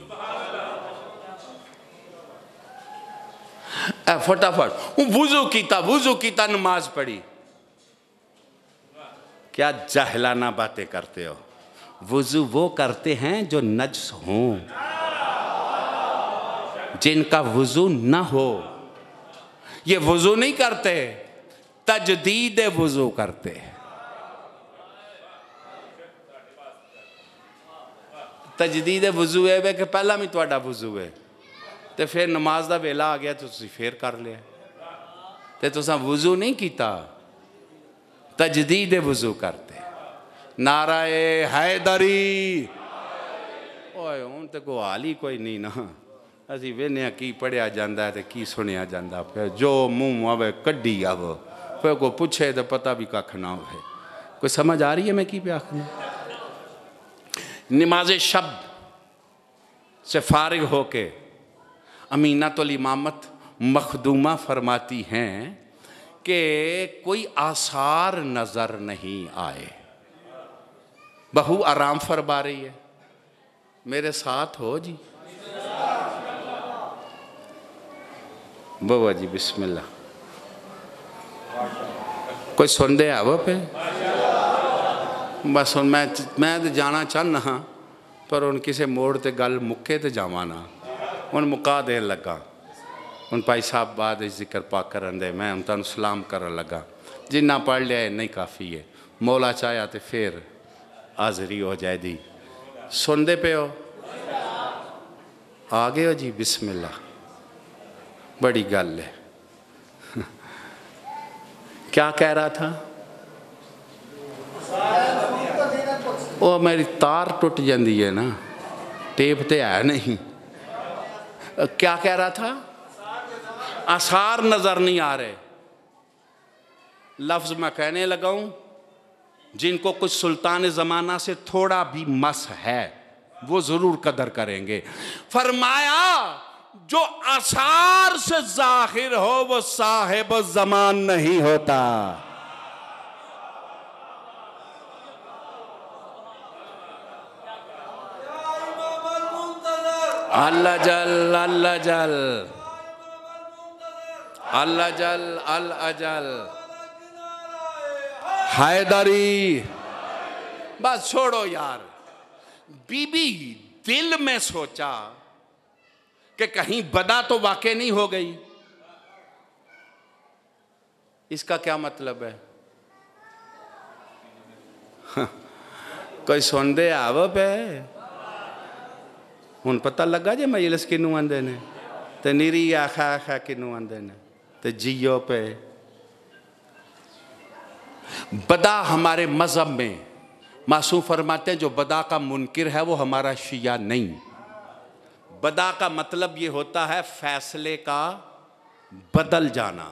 फटाफट वुजू कीता नमाज पढ़ी। क्या जाहिलाना बातें करते हो? वुजू वो करते हैं जो नज्स हों, जिनका वुजू ना हो ये वुजू नहीं करते, तजदीद वुजू करते। तजदीद वुजू है कि पहला भी तुहाडा वुजू है। तो फिर नमाज का वेला आ गया तो तुसीं फिर कर लिया, तो तुसां वज़ू नहीं किया, तजदीद वज़ू करते। नाराए हैदरी, ओए हुण तो कोई हाल ही कोई नहीं ना, असी वेने की पढ़िया जाता है तो की सुनिया जाता, फिर जो मुँह आवे कड्डी आवो, फिर कोई पूछे तो पता भी कख ना हो। कोई समझ आ रही है मैं की पे आखना? नमाज शब से फारिग होके अमीनातुल इमामत मखदूमा फरमाती हैं कि कोई आसार नज़र नहीं आए। बहू आराम फरमा रही है, मेरे साथ हो जी। बाबा जी बिस्मिल्लाह। कोई सुनते आवो पे? बस हुण मैं तो जाना चाहना हाँ, पर हुण किसी मोड़ ते गल मुक्के तो जावां ना। हुण मुका देन लगा, हुण भाई साहब बाद जिक्र पाक करन दे, मैं हुण तुहानूं सलाम करन लगा। जिन्ना पढ़ लिया इन्ना ही काफ़ी है, मौला चाहया तो फिर हाज़री हो जाए दी। सुनते पे हो? आ गए हो जी? बिस्मिल्लाह। बड़ी गल है। क्या कह रहा था? वो मेरी तार टुट जाती है ना, टेप तो है नहीं। क्या कह रहा था? आसार नज़र नहीं आ रहे। लफ्ज़ मैं कहने लगा हूँ, जिनको कुछ सुल्तान ज़माना से थोड़ा भी मस है वो ज़रूर कदर करेंगे। फरमाया जो आसार से ज़ाहिर हो वो साहिब ज़मान नहीं होता। अल्लाह जल अल्लाह जल अल्लाह जल अल अजल हैदरी। बस छोड़ो यार। बीबी दिल में सोचा कि कहीं बदा तो वाकई नहीं हो गई। इसका क्या मतलब है? कोई सुन दे आव पे हुण पता लगा जे मजलिस किनू आंदे ने, ते निरी आखा आखा किनू आंदे ने, ते जियो पे। बदा हमारे मजहब में मासूम फरमाते हैं जो बदा का मुनकिर है वो हमारा शिया नहीं। बदा का मतलब ये होता है फैसले का बदल जाना,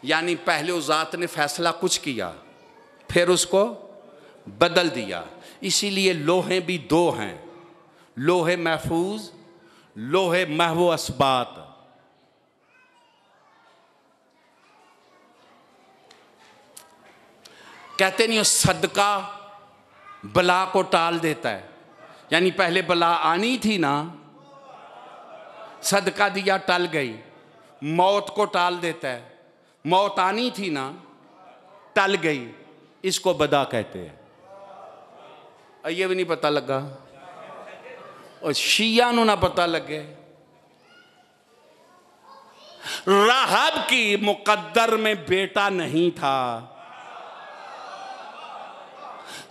यानी पहले उस ज़ात ने फैसला कुछ किया फिर उसको बदल दिया। इसीलिए लोहे भी दो हैं, लोहे महफूज, लोहे महवो असबात। कहते नहीं हो सदका बला को टाल देता है, यानी पहले बला आनी थी ना, सदका दिया टल गई। मौत को टाल देता है, मौत आनी थी ना, टल गई, इसको बदा कहते हैं। ये भी नहीं पता लगा और शिया नू ना पता लगे। राहब की मुकद्दर में बेटा नहीं था,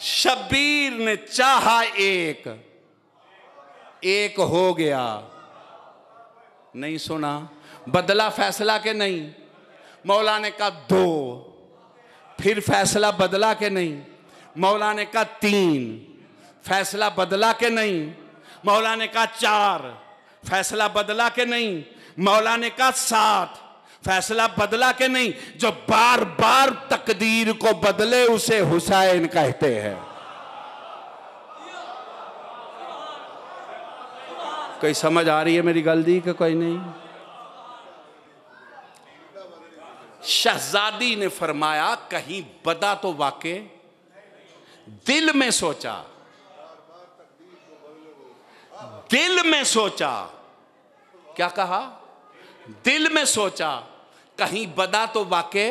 शब्बीर ने चाहा एक, एक हो गया। नहीं सुना? बदला फैसला के नहीं? मौला ने कहा दो, फिर फैसला बदला के नहीं? मौला ने कहा तीन, फैसला बदला के नहीं? मौला ने कहा चार, फैसला बदला के नहीं? मौला ने कहा सात, फैसला बदला के नहीं? जो बार बार तकदीर को बदले उसे हुसैन कहते हैं। कोई समझ आ रही है मेरी गलती कि कोई नहीं? शहजादी ने फरमाया कहीं बदा तो वाकई। दिल में सोचा, दिल में सोचा, क्या कहा? दिल में सोचा कहीं बदा तो वाकई।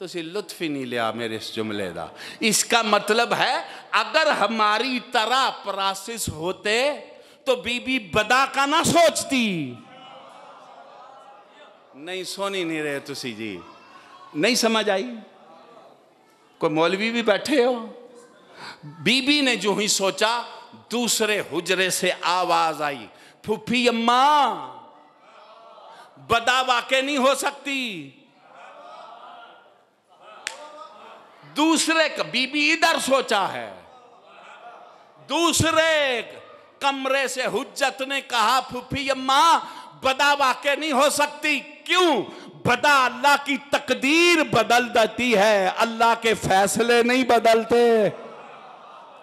तो सी लुत्फ ही नहीं लिया मेरे इस जुमले का। इसका मतलब है अगर हमारी तरह प्रोसेस होते तो बीबी बदा का ना सोचती। नहीं सुन ही नहीं रहे तुसी जी, नहीं समझ आई? कोई मौलवी भी बैठे हो? बीबी ने जो ही सोचा दूसरे हुजरे से आवाज आई, फूफी अम्मा बदा वाकई नहीं हो सकती। दूसरे बीबी इधर सोचा है, दूसरे कमरे से हुज्जत ने कहा फूफी अम्मा बदा वाकई नहीं हो सकती। क्यों? बदा अल्लाह की तकदीर बदल देती है, अल्लाह के फैसले नहीं बदलते।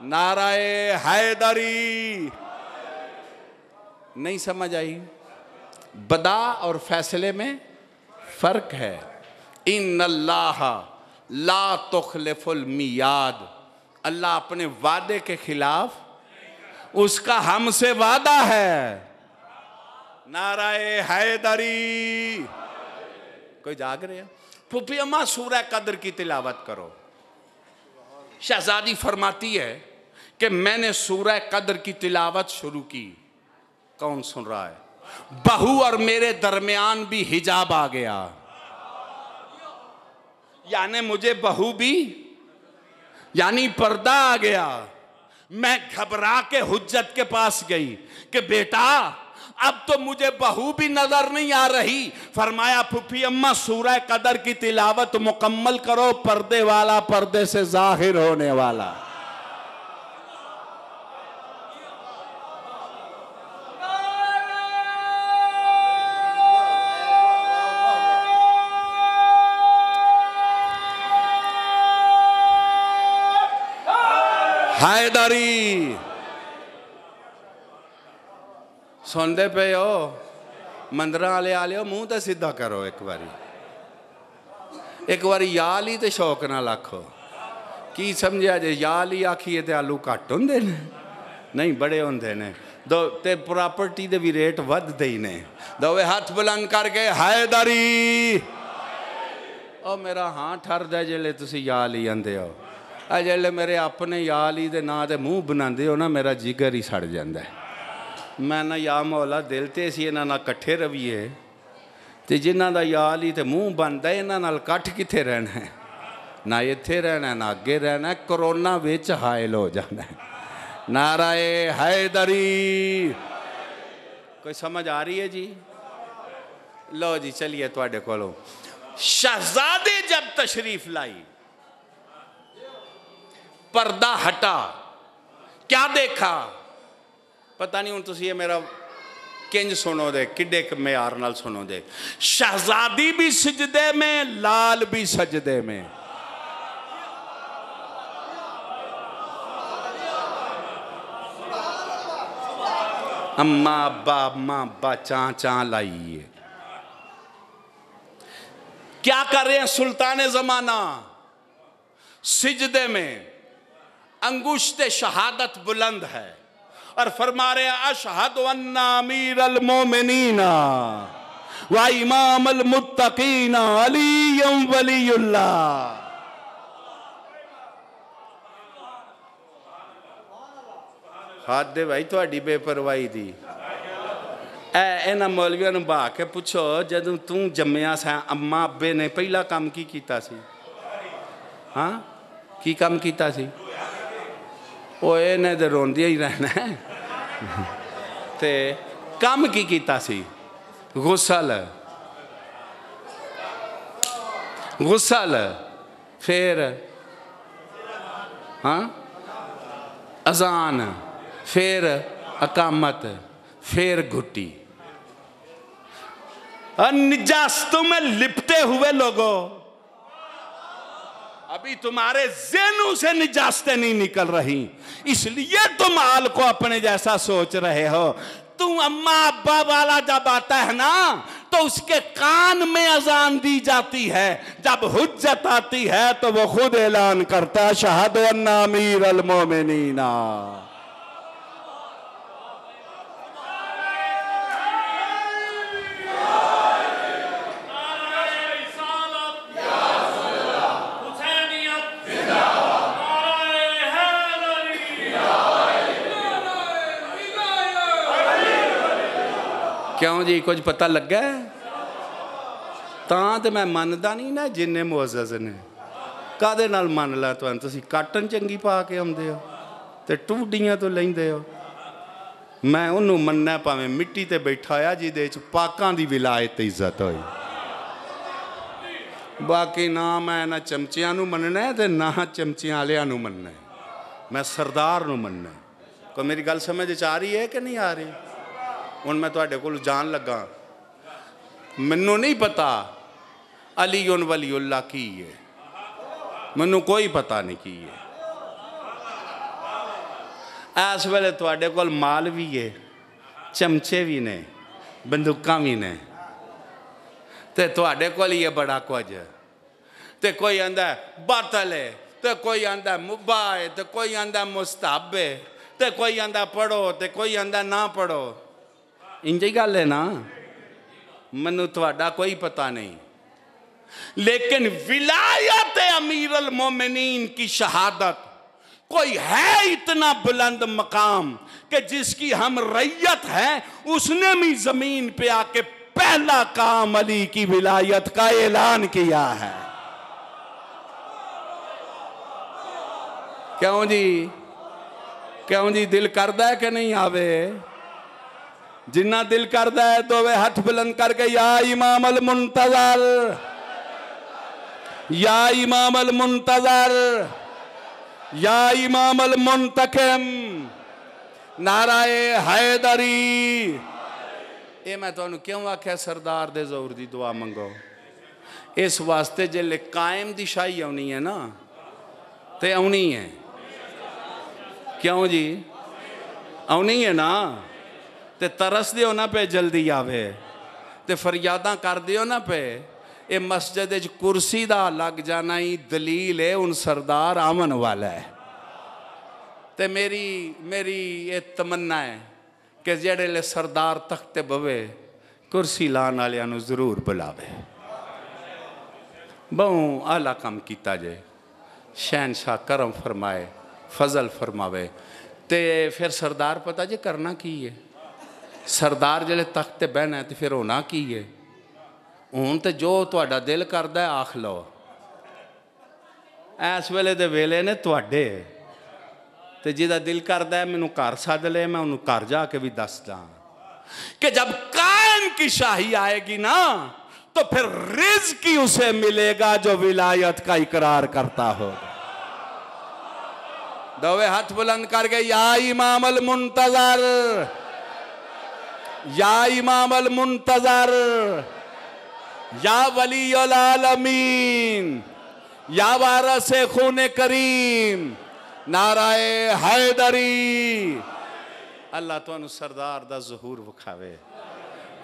नाराए हैदरी। नहीं समझ आई? बदा और फैसले में फर्क है। इन अल्लाह ला तुखलिफुल मियाद, अल्लाह अपने वादे के खिलाफ, उसका हमसे वादा है। नाराए हैदरी। कोई जाग रहे हैं? फूफी अम्मा सूरह कद्र की तिलावत करो। शहजादी फरमाती है कि मैंने सूरह कद्र की तिलावत शुरू की। कौन सुन रहा है? बहू और मेरे दरमियान भी हिजाब आ गया, यानी मुझे बहू भी, यानी पर्दा आ गया। मैं घबरा के हुज्जत के पास गई कि बेटा अब तो मुझे बहू भी नजर नहीं आ रही। फरमाया फूफी अम्मा सूरह कदर की तिलावत मुकम्मल करो, पर्दे वाला पर्दे से जाहिर होने वाला। हैदरी सुनते पे हो? मंदिर वाले आलियो मुंह तो सीधा करो एक बारी याल ही तो शौक नाल आखो। की समझिया जे याल ही आखिए तो आलू घट होंदे ने? नहीं, बड़े होंदे ने। दो ते प्रॉपर्टी दे भी रेट वधदे ही ने। दोवे हाथ बुलंद करके हैदरी। ओ मेरा हाँ ठरदा जेले तुसी याल ही आंदे हो। आ जेले मेरे अपने याल ही दे नां ते मुंह बनांदे हो ना, मेरा जिगर ही सड़ जांदा है। मैं ना या मौला दिल ते असीं इन्हां नाल कट्ठे रवीए, ते जिन्हां दा याल ही ते मुंह बनदा इन्हां नाल कट्ठ कित्थे रहना है? ना इत्थे रहना, ना अगे रहना, कोरोना विच हायल हो जाना है। नाराए हैदरी। कोई समझ आ रही है जी? लो जी चलिए तुहाडे कोलों। शहजादे जब तशरीफ लाई, पर्दा हटा, क्या देखा पता नहीं। हुण तुसीं मेरा किंज सुनो दे, किड्डे म्यार नाल सुनो दे। शहजादी भी सजदे में, लाल भी सजदे में। अम्मा अब्बा चां चां लाई है। क्या कर रहे हैं? सुल्तान जमाना सिजदे में, अंगुश्ते शहादत बुलंद है और फरमा रहे हैं अशहदु अन्ना अमीरल मोमिनीना व इमामल मुत्तकीना अलीयम वलीयुल्लाह। हाथ दे भाई थोड़ी बेपरवाही दी। इन्हां मौलवियों नूं बहा के पुछो, जदों तू जम्मिया सा अम्मा अब्बे ने पहला काम की कीता सी? हाँ की काम कीता सी? ओ इन्हें तो रोंदिया ही रहना है। ते काम की कीता सी? गुसल, गुसल, फिर हाँ अजान, फिर अकामत, फिर घुट्टी। निजास्तों में लिपटे हुए लोगों, अभी तुम्हारे ज़हनों से निजास्तें नहीं निकल रही, इसलिए तुम हाल को अपने जैसा सोच रहे हो। तुम अम्मा अब्बा वाला जब आता है ना, तो उसके कान में अजान दी जाती है। जब हुज्जत आती है तो वो खुद ऐलान करता है अशहदु अन्ना अमीरल मोमिनीना। क्यों जी, कुछ पता लगा? तां तो मैं मनदा नहीं ना जिन्ने मुअज़्ज़ज़ ने। कादे नाल मन ला तुहानूं? तुसीं काटन चंगी पा के आउंदे हो ते टूडियां तो लैंदे हो। मैं उन्होंने मनना भावें मिट्टी ते बैठा होया जिदे च पाकां दी विलायत इज्जत होई। बाकी ना मैं ना चमचियां नूं मनना है ते ना चमचियां वालियां नूं मनना है, मैं सरदार नूं मनना है। कोई मेरी गल समझ आ रही है कि नहीं आ रही? हुण मैं तुहाडे कोल जान लगा, मैनू नहीं पता अली उन वलीउल्लाह की है, मैनू कोई पता नहीं की है। इस वेले तुहाडे कोल माल भी है, चमचे भी ने, बंदूकां भी ने, ते तुहाडे कोल ही है बड़ा कुछ। ते कोई आंदा बातल है, ते कोई आंदा मुब्बा है, ते कोई आंदा मुस्तहब है, ते कोई आंदा पढ़ो, ते कोई आंदा ना पढ़ो। इंज ही गल है ना, मैनू तुहाडा कोई पता नहीं। लेकिन विलायत अमीर अल मोमिनीन की शहादत, कोई है इतना बुलंद मकाम कि जिसकी हम रैयत है, उसने भी जमीन पे आके पहला काम अली की विलायत का ऐलान किया है। क्यों जी, क्यों जी? दिल करदा है कि नहीं आवे? जिन्ना दिल करदा है तो वे हाथ बुलंद करके या इमाम अल मुंतजर, या इमाम अल मुंतजर, या इमाम अल मुंतकिम, नाराए हैदरी। ये मैं तुहानू क्यों आख्या सरदार दे जोर दी दुआ मंगो? इस वास्ते जिले कायम दी शाही आनी है ना, ते आनी है। क्यों जी? आनी है ना, ते तरस दियो ना पे जल्दी आवे, ते फरियादा कर दियो ना पे। ये मस्जिद च कुर्सी दा लग जाना ही दलील है उन सरदार आवन वाला है। ते मेरी ये तमन्ना है कि जेड़े सरदार तख्ते बवे, कुर्सी लाने वालियां नूं जरूर बुलावे, बहु आला काम किया जाए, शहनशाह करम फरमाए, फजल फरमावे। ते फिर सरदार पता जे करना की है? सरदार जिहड़े तख्त ते बहना है तो फिर होना की है? हुण तो जो तुहाडा दिल करदा है आख लो। इस वेले दे वेले ने तुहाडे, ते जिहदा दिल करदा है मैनू घर सद ले, मैं उन्होंने घर जाके भी दसदा कि जब कायम की शाही आएगी ना, तो फिर रिज़्क़ ही उसे मिलेगा जो विलायत का इकरार करता होगा। दोवे हाथ बुलंद करके या इमाम अल मुंतजर, या इमाम अल मुंतजर, या वली अल आलमीन, या वारस खून करीम, नाराए हैदरी। अल्लाह तुहानू सरदार दा ज़हूर विखावे।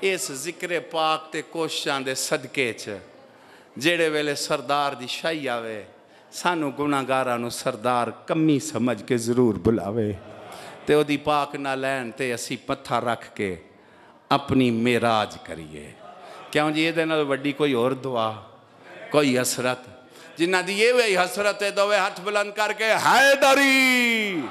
इस जिक्र पाक ते कोशिशां दे सदके च जेड़े वेले सरदार दी शाही आवे, सानू गुनाहगारां नू सरदार कमी समझ के जरूर बुलावे, ते ओदी पाक ना लैन ते असी मत्था रख के अपनी मेराज करिए। क्यों जी? ये नाल वड्डी कोई और दुआ, कोई हसरत? जिन्ना दी ये वे हसरत है, दोवे हाथ बुलंद करके हैदरी।